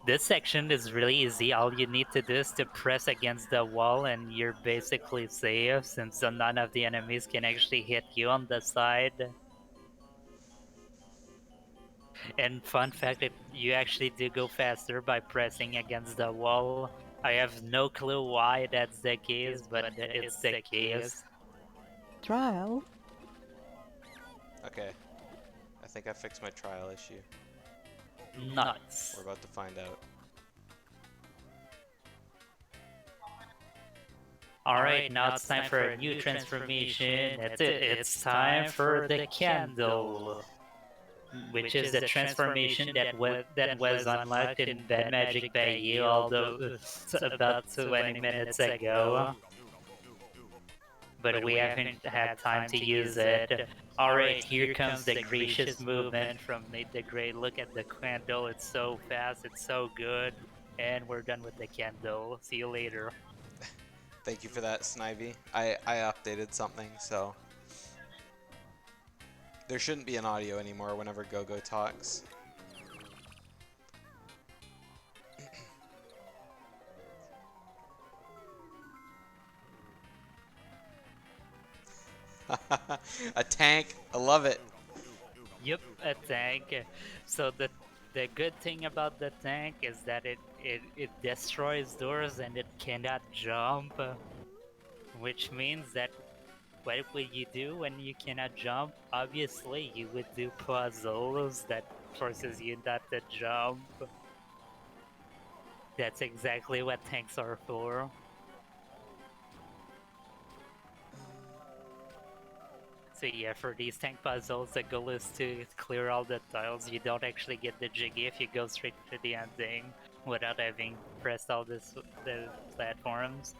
This section is really easy. All you need to do is to press against the wall and you're basically safe, since none of the enemies can actually hit you on the side. And fun fact, you actually do go faster by pressing against the wall. I have no clue why that's the case, but it's the case. Trial? Okay. I think I fixed my trial issue. Nuts. We're about to find out. Alright, now it's time for a new transformation. That's it. It's time for the candle, which is the transformation that was unlocked in Bad Magic by you, although it's about 20 minutes ago. But we haven't had time to use it. Alright, here comes the gracious movement from NadetheGreat. Look at the candle, it's so fast, it's so good. And we're done with the candle. See you later. Thank you for that, Snivy. I updated something, so there shouldn't be an audio anymore whenever Gogo talks. A tank, I love it. Yep, a tank. So the good thing about the tank is that it destroys doors and it cannot jump, which means that what would you do when you cannot jump? Obviously, you would do puzzles that forces you not to jump. That's exactly what tanks are for. So yeah, for these tank puzzles, the goal is to clear all the tiles. You don't actually get the jiggy if you go straight to the ending without having pressed all the platforms.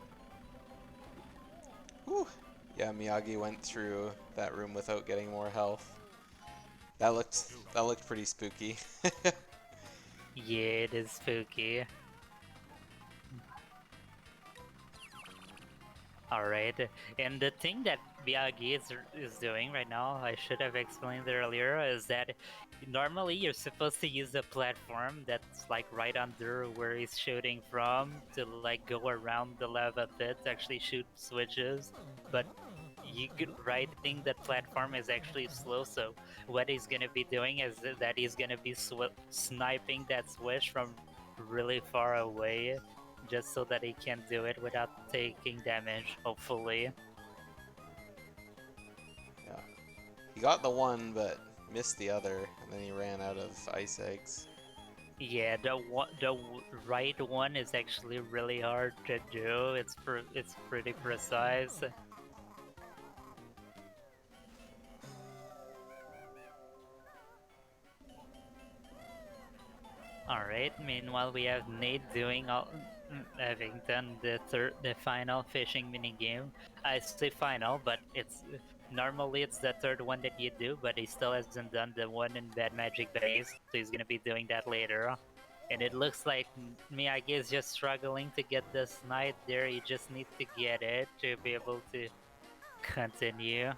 Whew. Yeah, Miyagi went through that room without getting more health. That looked pretty spooky. Yeah, it is spooky. Alright, and the thing that Miyagi is doing right now, I should have explained it earlier, is that normally you're supposed to use a platform that's like right under where he's shooting from to like go around the lava pit to actually shoot switches, but riding that platform is actually slow, so what he's gonna be doing is that he's gonna be sniping that switch from really far away, just so that he can do it without taking damage, hopefully. Yeah. He got the one, but missed the other, and then he ran out of ice eggs. Yeah, the right one is actually really hard to do. It's pretty precise. Alright, meanwhile we have Nate doing having done the final fishing minigame. I say final, but it's normally it's the third one that you do, but he still hasn't done the one in Bad Magic Base, so he's gonna be doing that later. And it looks like Miyagi is just struggling to get this knight there. You just need to get it to be able to continue.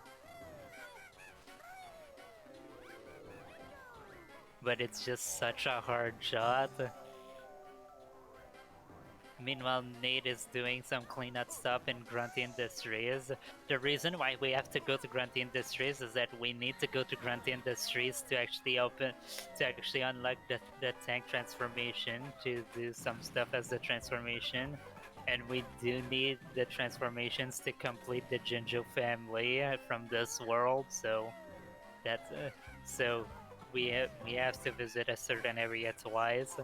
But it's just such a hard shot. Meanwhile, Nate is doing some cleanup stuff in Grunty Industries. The reason why we have to go to Grunty Industries is that we need to go to Grunty Industries to actually unlock the tank transformation, to do some stuff as the transformation. And we do need the transformations to complete the Jinjo family from this world, so that's so we have to visit a certain area twice.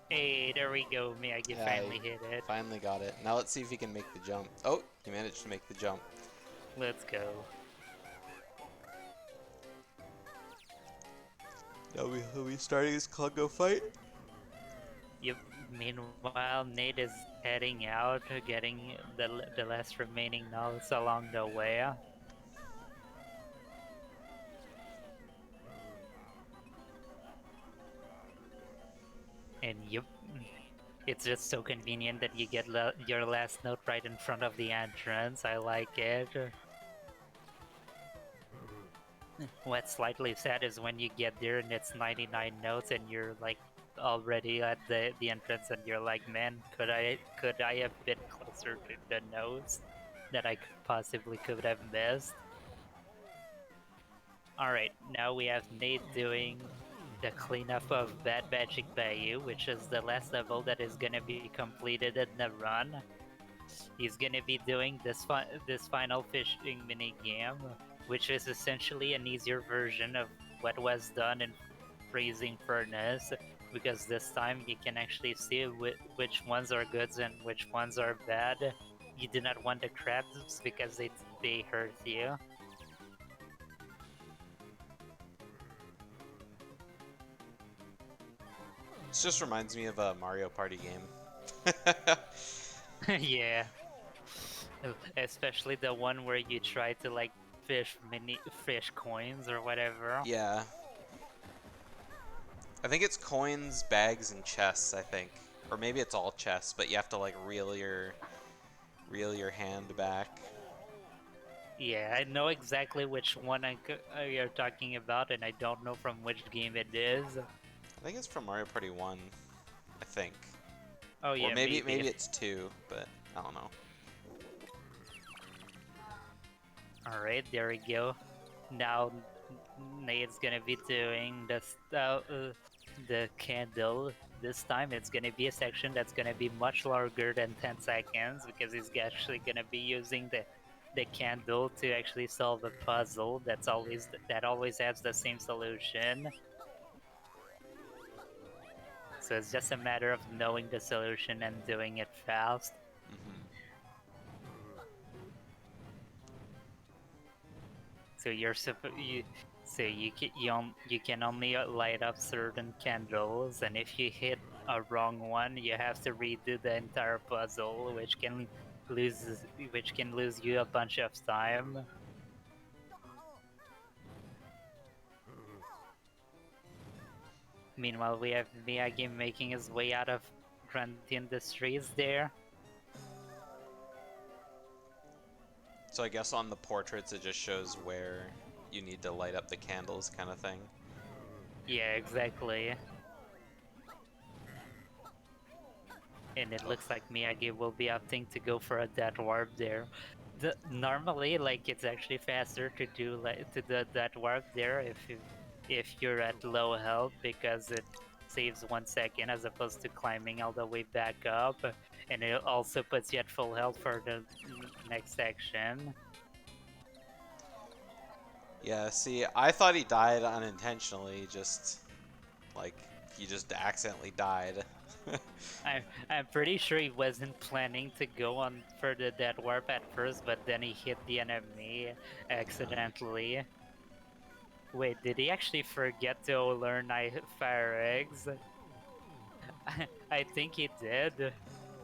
Hey, there we go, Miyagi finally hit it. Finally got it. Now let's see if he can make the jump. Oh, he managed to make the jump. Let's go. Now we starting this Clungo fight? Yep. Meanwhile, Nate is heading out, getting the last remaining notes along the way. And yep, it's just so convenient that you get your last note right in front of the entrance. I like it. What's slightly sad is when you get there and it's 99 notes and you're like already at the entrance and you're like, man, could I have been closer to the notes that I possibly could have missed? Alright, now we have Nate doing the cleanup of Bad Magic Bayou, which is the last level that is gonna be completed in the run. He's gonna be doing this final fishing minigame, which is essentially an easier version of what was done in Freezing Furnace, because this time you can actually see which ones are goods and which ones are bad. You do not want the crabs because they hurt you. This just reminds me of a Mario Party game. Yeah. Especially the one where you try to like fish coins or whatever. Yeah. I think it's coins, bags, and chests, I think. Or maybe it's all chests, but you have to like reel your hand back. Yeah, I know exactly which one you're talking about, and I don't know from which game it is. I think it's from Mario Party 1, I think. Oh yeah, or maybe it's 2, but I don't know. Alright, there we go. Now Nate's gonna be doing the candle. This time it's gonna be a section that's gonna be much longer than 10 seconds because he's actually gonna be using the candle to actually solve a puzzle that always has the same solution. So it's just a matter of knowing the solution and doing it fast. So you can only light up certain candles, and if you hit a wrong one, you have to redo the entire puzzle, which can lose you a bunch of time. Meanwhile, we have Miyagi making his way out of Grunty Industries there. So I guess on the portraits it just shows where you need to light up the candles kind of thing. Yeah, exactly. And it looks like Miyagi will be opting to go for a death warp there. Normally, like, it's actually faster to do that warp there if you're at low health, because it saves 1 second as opposed to climbing all the way back up, and it also puts you at full health for the next section. Yeah, see, I thought he died unintentionally, just like he just accidentally died. I'm pretty sure he wasn't planning to go on for the death warp at first, but then he hit the enemy accidentally. Wait, did he actually forget to learn fire eggs? I think he did.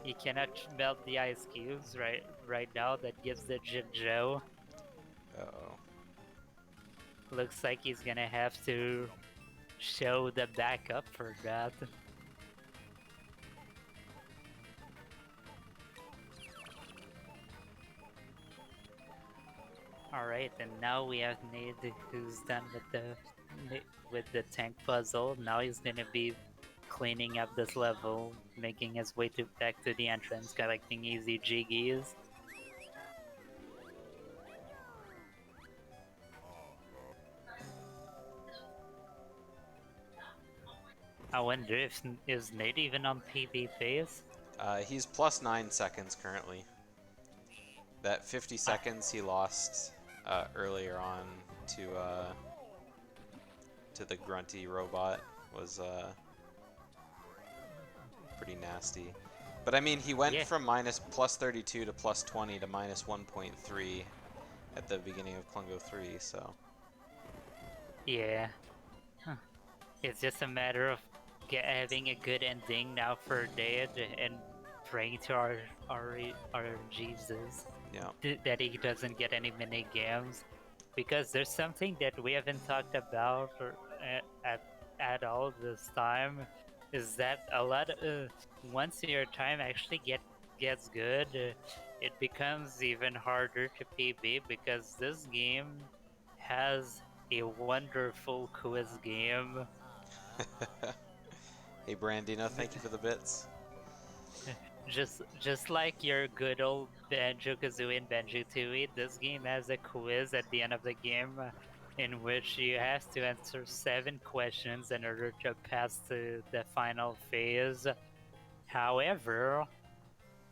He cannot melt the ice cubes right now. That gives the Jinjo. Uh-oh. Looks like he's gonna have to show the backup for that. Alright, and now we have Nade, who's done with the tank puzzle. Now he's gonna be cleaning up this level, making his way back to the entrance, collecting easy jiggies. I wonder if is Nate even on PB phase? He's plus 9 seconds currently. That 50 seconds he lost earlier on to the Grunty robot was pretty nasty. But I mean, he went from plus 32 to plus 20 to minus 1.3 at the beginning of Clungo 3, so. Yeah. Huh. It's just a matter of having a good ending now for Nade and praying to our Jesus Yeah. that he doesn't get any mini games, because there's something that we haven't talked about at all this time, is that a lot once your time actually gets good, it becomes even harder to PB, because this game has a wonderful quiz game. Hey, Brandino, thank you for the bits. Just like your good old Banjo-Kazooie and Banjo-Tooie, this game has a quiz at the end of the game, in which you have to answer 7 questions in order to pass to the final phase. However,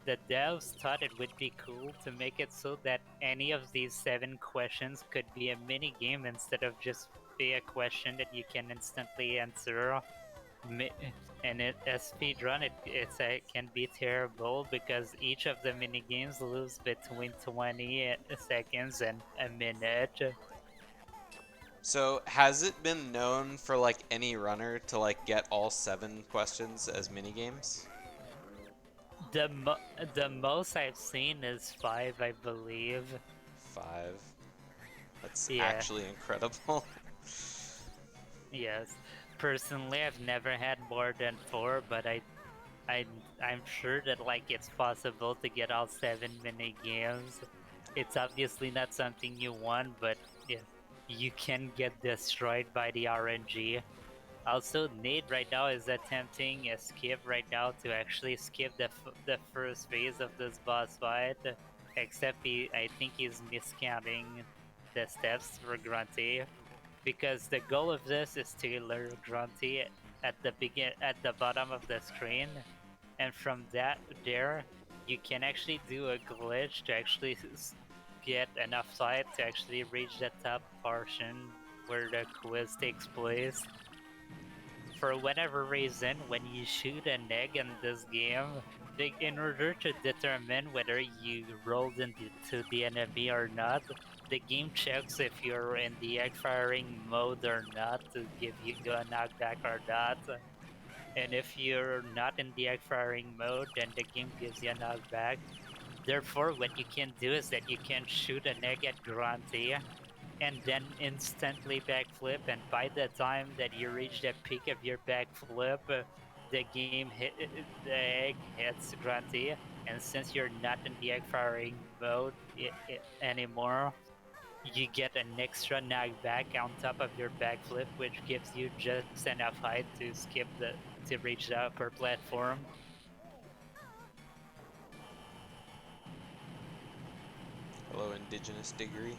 the devs thought it would be cool to make it so that any of these 7 questions could be a mini game instead of just be a question that you can instantly answer. And a speedrun, it can be terrible, because each of the mini games lose between 20 seconds and a minute. So, has it been known for like any runner to like get all 7 questions as minigames? The the most I've seen is 5, I believe. 5. That's Yeah, actually incredible. yes. Personally, I've never had more than 4, but I I'm sure that like it's possible to get all 7 mini games. It's obviously not something you want, but yeah, you can get destroyed by the RNG. Also, Nate right now is attempting a skip right now to actually skip the first phase of this boss fight. Except I think he's miscounting the steps for Grunty, because the goal of this is to lure Grunty at the bottom of the screen, and from there you can actually do a glitch to actually get enough sight to actually reach the top portion where the quiz takes place. For whatever reason, when you shoot an egg in this game, in order to determine whether you rolled into the enemy or not, the game checks if you're in the egg firing mode or not to give you a knockback or not. And if you're not in the egg firing mode, then the game gives you a knockback. Therefore, what you can do is that you can shoot an egg at Grunty and then instantly backflip, and by the time that you reach the peak of your backflip, the egg hits Grunty, and since you're not in the egg firing mode anymore, you get an extra knockback on top of your backflip, which gives you just enough height to reach the upper platform. Hello, Indigenous Degree.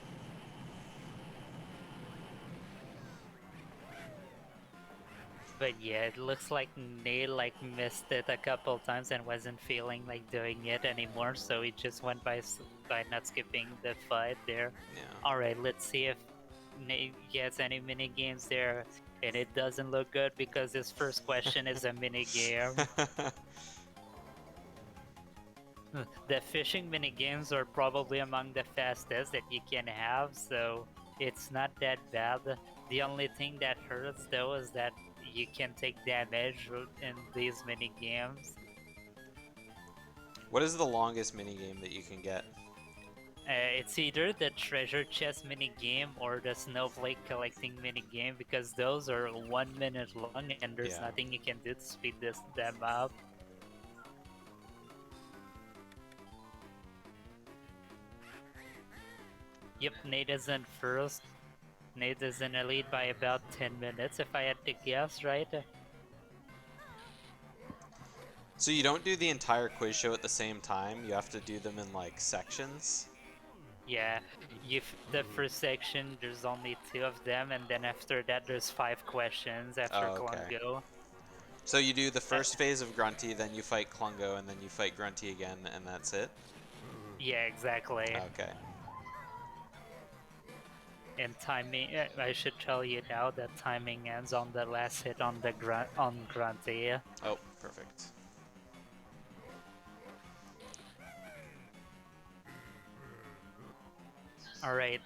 But yeah, it looks like Nate like missed it a couple times and wasn't feeling like doing it anymore, so he just went by not skipping the fight there. Yeah. All right, let's see if Nate gets any mini games there, and it doesn't look good because his first question is a mini game. The fishing mini games are probably among the fastest that you can have, so it's not that bad. The only thing that hurts though is that you can take damage in these mini games. What is the longest minigame that you can get? It's either the treasure chest mini game or the snowflake collecting mini game, because those are 1 minute long and there's Yeah. nothing you can do to speed them up. Yep, Nate is in first. Nate is in a lead by about 10 minutes if I had to guess, right? So you don't do the entire quiz show at the same time? You have to do them in like sections? Yeah, the first section there's only 2 of them, and then after that there's 5 questions after Oh, okay. Klungo. So you do the first phase of Grunty, then you fight Klungo, and then you fight Grunty again, and that's it? Yeah, exactly. Okay. And timing, I should tell you now that timing ends on the last hit on the Grunty. Oh, perfect. All right,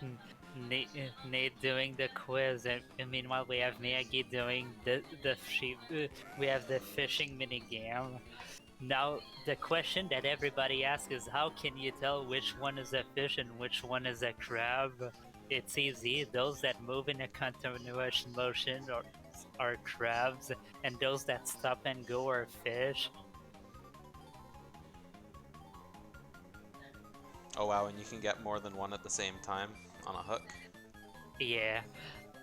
Nate doing the quiz, and meanwhile we have Miyagi doing the sheep. We have the fishing mini game. Now the question that everybody asks is, how can you tell which one is a fish and which one is a crab? It's easy. Those that move in a continuous motion are crabs, and those that stop and go are fish. Oh wow, and you can get more than one at the same time on a hook. Yeah,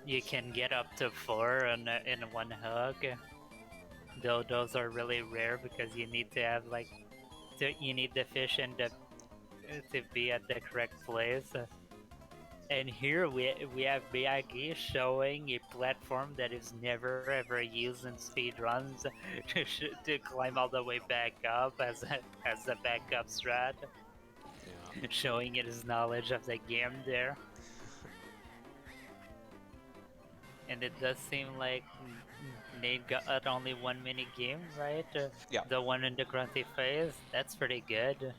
you can get up to 4 in one hook. Though those are really rare because you need to have you need the fish and to be at the correct place. And here we have Miyagi showing a platform that is never ever used in speedruns to climb all the way back up as the backup strat. Yeah. Showing his knowledge of the game there. And it does seem like Nate got only one mini game, right? Yeah. The one in the Grunty phase. That's pretty good.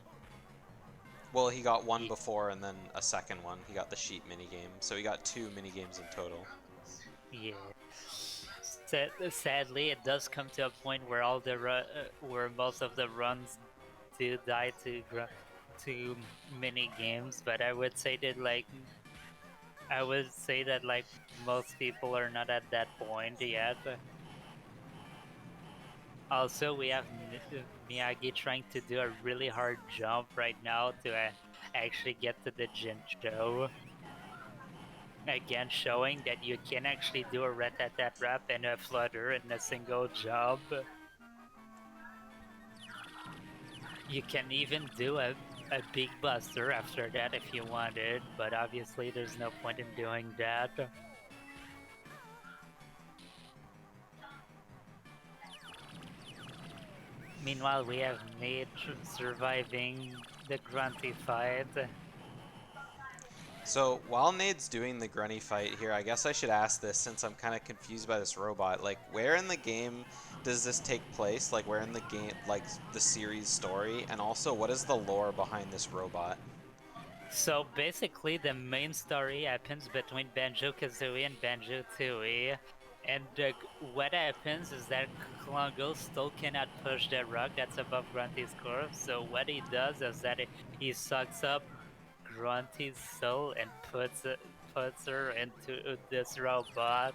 Well, he got one before and then a second one. He got the sheep minigame, so he got 2 minigames in total. Yeah. Sadly, it does come to a point where where most of the runs do die to mini games, but I would say that most people are not at that point yet. Also, we have Miyagi trying to do a really hard jump right now to actually get to the Jincho. Again, showing that you can actually do a rat-tat-tat wrap and a flutter in a single jump. You can even do a big buster after that if you wanted, but obviously there's no point in doing that. Meanwhile, we have Nate surviving the Grunty fight. So while Nade's doing the Grunty fight here, I guess I should ask this since I'm kind of confused by this robot. Like, where in the game does this take place? Like, where in the game, like the series story? And also, what is the lore behind this robot? So basically, the main story happens between Banjo-Kazooie and Banjo-Tooie. And what happens is that Klungo still cannot push the rock that's above Grunty's corpse. So what he does is that he sucks up Grunty's soul and puts her into this robot.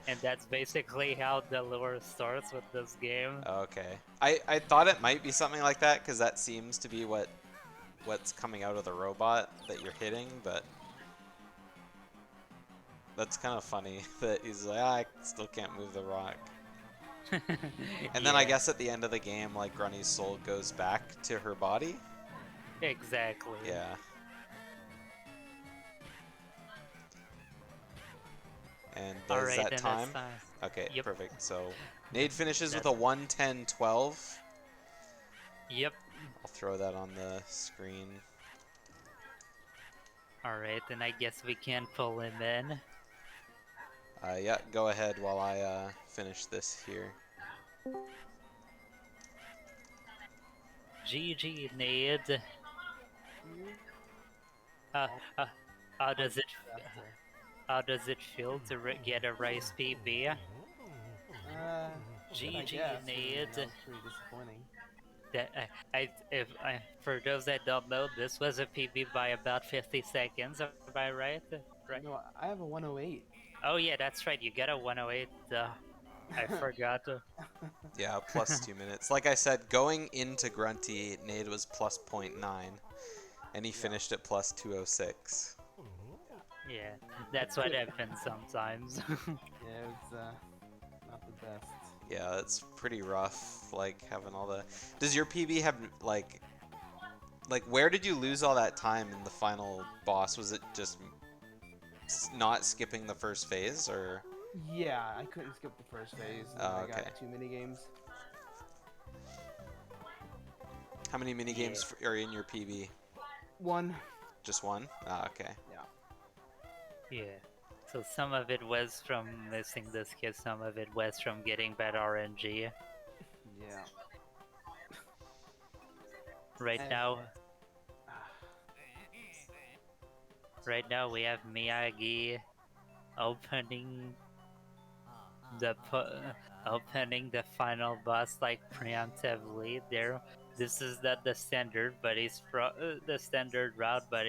And that's basically how the lore starts with this game. Okay. I thought it might be something like that because that seems to be what's coming out of the robot that you're hitting, but that's kind of funny that he's like, I still can't move the rock. And then I guess at the end of the game, like, Grunty's soul goes back to her body? Exactly. Yeah. And is that time? Okay, Yep. perfect. So Nade finishes with a 1:10.12. Yep. I'll throw that on the screen. Alright, then I guess we can pull him in. Yeah, go ahead while I finish this here. GG, Nade. How does it feel to get a rice PB? GG, Nade. Pretty disappointing. For those that don't know, this was a PB by about 50 seconds. Am I right? Right. No, I have a 108. Oh yeah, that's right. You got a 108. I forgot. Yeah, plus 2 minutes. Like I said, going into Grunty, Nade was plus 0.9, and he finished at plus 206. Yeah, that's what happens sometimes. Yeah, it's not the best. Yeah, that's pretty rough, like, having all the... Does your PB have, like, where did you lose all that time in the final boss? Was it just not skipping the first phase, or...? Yeah, I couldn't skip the first phase. And Oh, I okay. got 2 minigames. How many minigames are in your PB? 1. Just one? Ah, okay. Yeah. So some of it was from missing this kid, some of it was from getting bad RNG. Yeah. Right now, Right now we have Miyagi opening opening the final boss like preemptively there. This is not the standard, but he's the standard route, but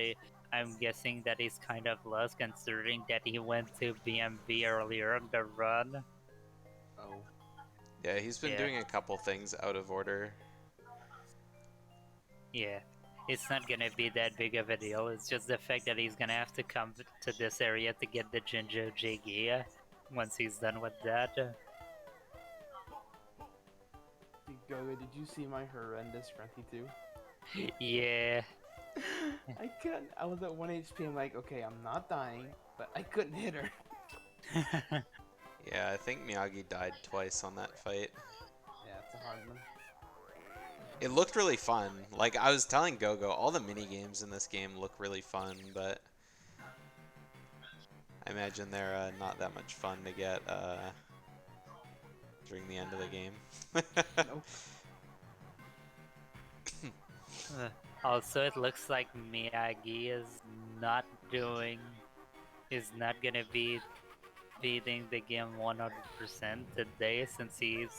I'm guessing that he's kind of lost considering that he went to BMB earlier in the run. Oh. Yeah, he's been Yeah. doing a couple things out of order. Yeah, it's not gonna be that big of a deal. It's just the fact that he's gonna have to come to this area to get the Jinjo Jiggy once he's done with that. Gogo, did you see my horrendous Grunty 2? Yeah. I couldn't. I was at 1 HP. I'm like, okay, I'm not dying, but I couldn't hit her. Yeah, I think Miyagi died twice on that fight. Yeah, it's a hard one. It looked really fun. Like I was telling Gogo, all the mini games in this game look really fun, but I imagine they're not that much fun to get during the end of the game. Nope. Also, it looks like Miyagi not doing, is not gonna be beating the game 100% today since he's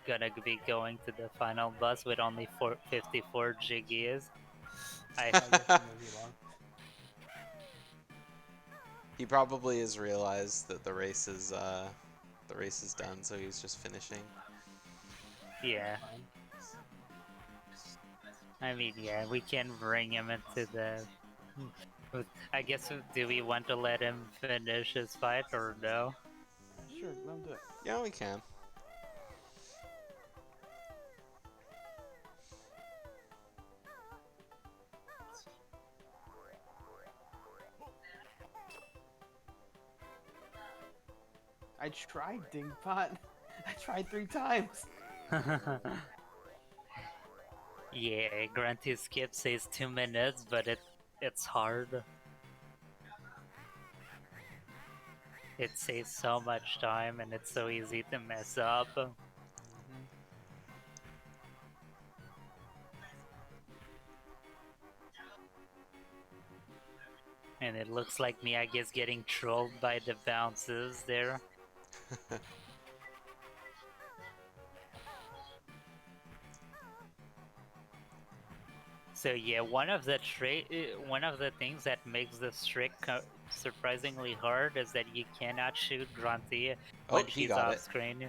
gonna be going to the final boss with only 54 Jiggies. I guess he knows he lost. He probably has realized that the race is done, so he's just finishing. Yeah. Fine. I mean, yeah, we can bring him into the. I guess, do we want to let him finish his fight or no? Sure, let him do it. Yeah, we can. I tried, Dingpot. I tried 3 times. Yeah, Grunty skip says 2 minutes, but it's hard. It saves so much time and it's so easy to mess up. And it looks like Miyagi is getting trolled by the bounces there. So yeah, one of the things that makes this trick surprisingly hard is that you cannot shoot Grunty when Oh, he she's got off it. screen.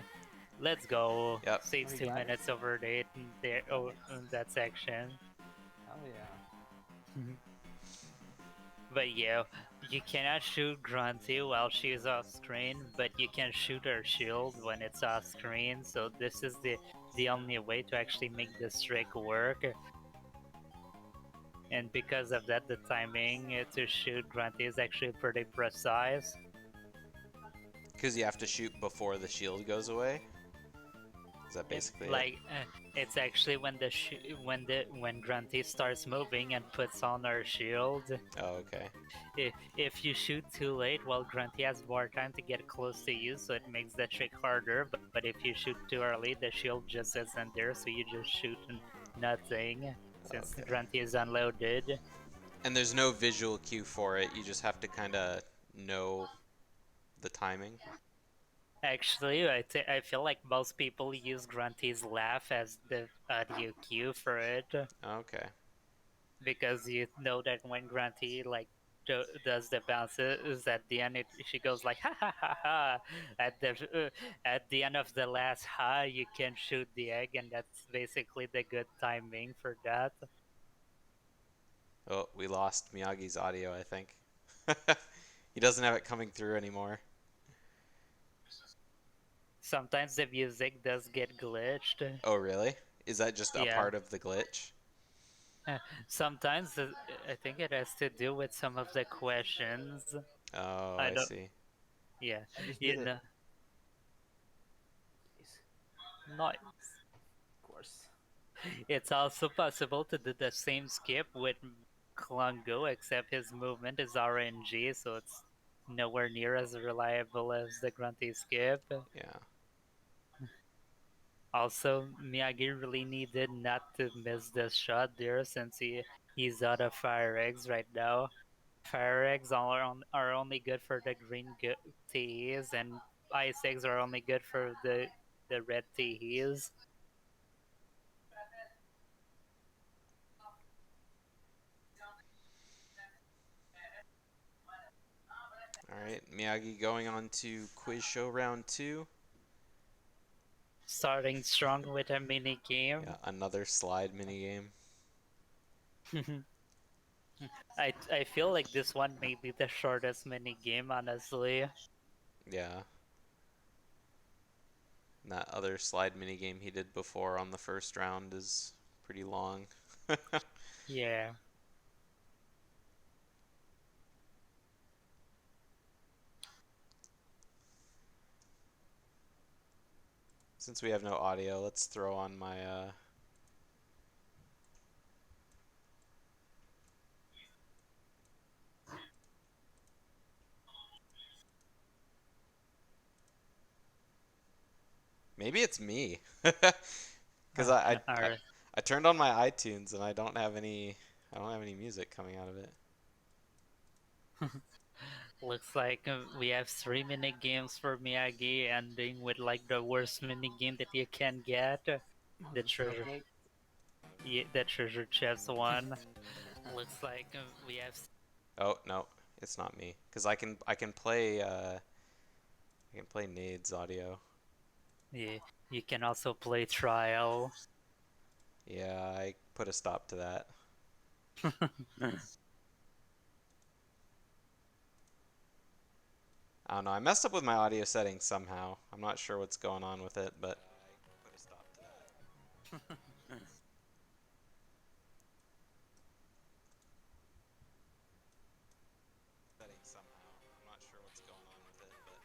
Let's go. Yep. Saves Oh, he 2 got it? minutes over there. In that section. Oh yeah. But yeah, you cannot shoot Grunty while she's off screen, but you can shoot her shield when it's off screen. So this is the only way to actually make this trick work. And because of that, the timing to shoot Grunty is actually pretty precise. Because you have to shoot before the shield goes away. Is that basically it? It's actually when when Grunty starts moving and puts on her shield. Oh, okay. If you shoot too late, well, Grunty has more time to get close to you, so it makes the trick harder. But if you shoot too early, the shield just isn't there, so you just shoot nothing since Okay. Grunty is unloaded. And there's no visual cue for it. You just have to kind of know the timing. Actually, I feel like most people use Grunty's laugh as the audio cue for it, Okay. because you know that when Grunty does the bounces at the end, she goes like ha ha ha ha. At the end of the last ha, you can shoot the egg, and that's basically the good timing for that. Oh, we lost Miyagi's audio, I think. He doesn't have it coming through anymore. Sometimes the music does get glitched. Oh, really? Is that just a Yeah. part of the glitch? Sometimes I think it has to do with some of the questions. Oh, I I don't. see. Yeah, I just you did it. know. Nice. Nice. Of course. It's also possible to do the same skip with Klungo, except his movement is RNG, so it's nowhere near as reliable as the Grunty skip. Yeah. Also, Miyagi really needed not to miss this shot there since he's out of fire eggs right now. Fire eggs are only good for the green teas, and ice eggs are only good for the red teas. All right, Miyagi going on to quiz show round 2. Starting strong with a mini game. Yeah, another slide mini game. I feel like this one may be the shortest mini game, honestly. Yeah. And that other slide mini game he did before on the first round is pretty long. Yeah. Since we have no audio, let's throw on my maybe it's me. Because Alright. I turned on my iTunes and I don't have any music coming out of it. Looks like we have 3 mini games for Miyagi, ending with like the worst mini game that you can get. Oh, The the snake treasure, egg. yeah, the treasure chest one. Looks like we have. Oh, no, it's not me. Because I can play Nade's audio. Yeah, you can also play trial. Yeah, I put a stop to that. I don't know. I messed up with my audio settings somehow. I'm not sure what's going on with it, but I put a stop to that. Settings somehow. I'm not sure what's going on with it, but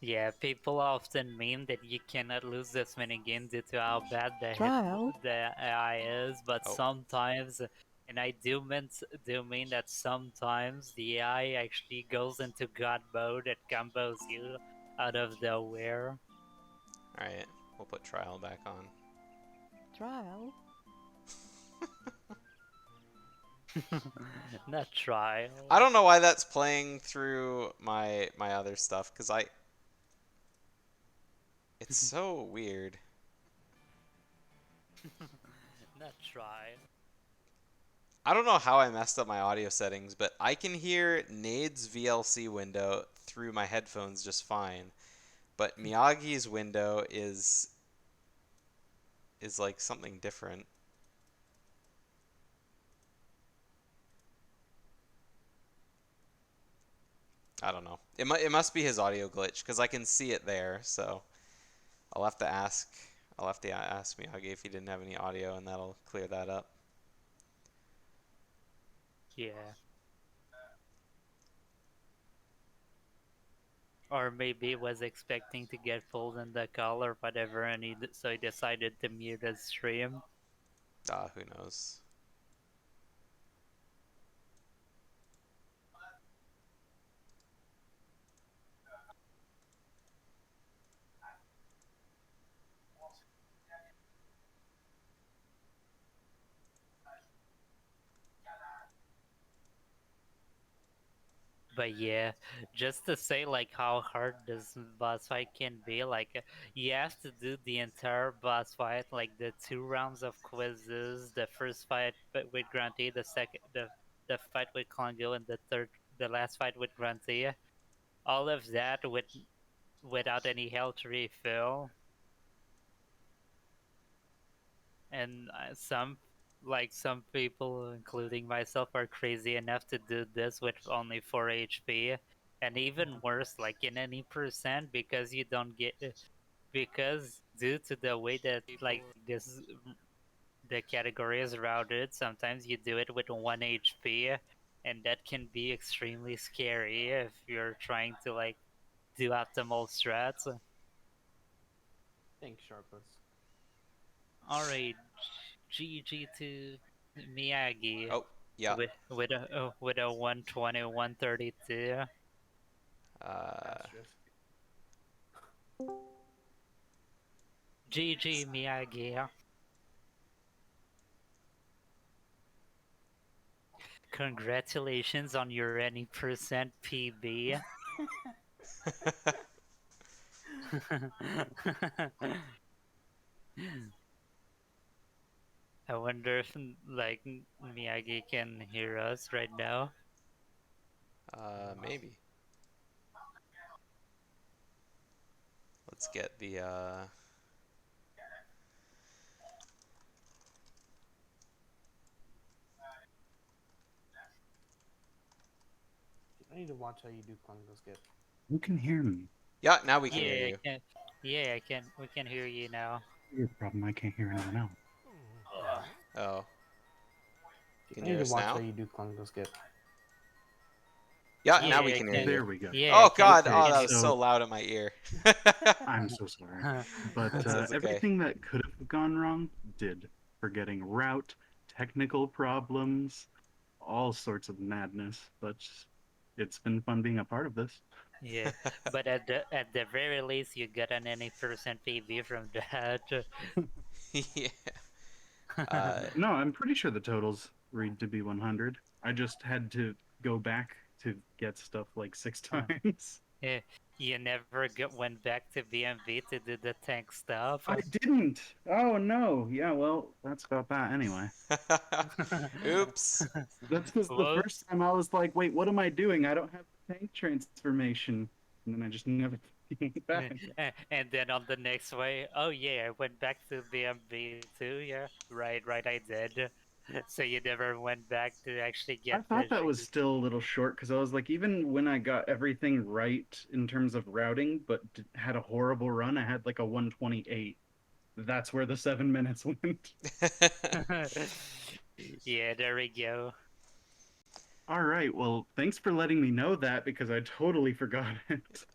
Yeah, people often mean that you cannot lose this many games due to how bad Trial. the AI is, but oh, sometimes, and I do mean that sometimes the AI actually goes into God mode and combos you out of nowhere. all right. We'll put trial back on. Trial. Not trial. I don't know why that's playing through my other stuff because it's so weird. Not trial. I don't know how I messed up my audio settings, but I can hear Nade's VLC window through my headphones just fine. But Miyagi's window is like something different. I don't know. It must be his audio glitch because I can see it there. So I'll have to ask Miyagi if he didn't have any audio, and that'll clear that up. Yeah. Or maybe was expecting to get pulled in the call or whatever, and so he decided to mute his stream. Who knows? But yeah, just to say like how hard this boss fight can be, like you have to do the entire boss fight, like the 2 rounds of quizzes, the first fight with Grunty, the fight with Kongo, and the last fight with Grunty. All of that without any health refill, and some people, including myself, are crazy enough to do this with only 4 HP, and even worse, like in any percent, because you don't get because due to the way that like this the category is routed, sometimes you do it with 1 HP, and that can be extremely scary if you're trying to like do optimal strats. Thanks, Sharpus. Alright, GG to Miyagi Oh, yeah. with a 120, 132. Uh, Asterisk. GG Miyagi. Congratulations on your any percent PB. I wonder if like Miyagi can hear us right now. Maybe. Let's get the I need to watch how you do Congo skip. Who can hear me? Yeah, now we can Yeah, hear I you. can. Yeah, I can. We can hear you now. Your problem, I can't hear anyone else. Oh. Can I you need hear to us watch now? how you do Congo skip. Yeah, Yeah, now we I can hear can. you. There we go. Yeah, I Oh can. God! I Oh, Okay, that can. was so so loud in my ear. I'm so sorry. But That's okay. everything that could have gone wrong did. Forgetting route, technical problems, all sorts of madness. But it's been fun being a part of this. Yeah, but at the very least, you got an any percent PB from that. Yeah. Uh, No, I'm pretty sure the totals read to be 100. I just had to go back to get stuff like 6 Uh, times. yeah, you never went back to BMV to do the tank stuff. I didn't. Oh no. Yeah, well, that's about that anyway. Oops. That's because the Whoops. first time I was like, wait, what am I doing? I don't have the tank transformation. And then I just never went back. And then on the next way, oh yeah, I went back to BMV too. Yeah, right, I did. So you never went back to actually I get the thought that was still a little short because I was like, even when I got everything right in terms of routing, but had a horrible run, I had like a 128. That's where the 7 minutes went. Yeah, there we go. All right, well, thanks for letting me know that because I totally forgot it.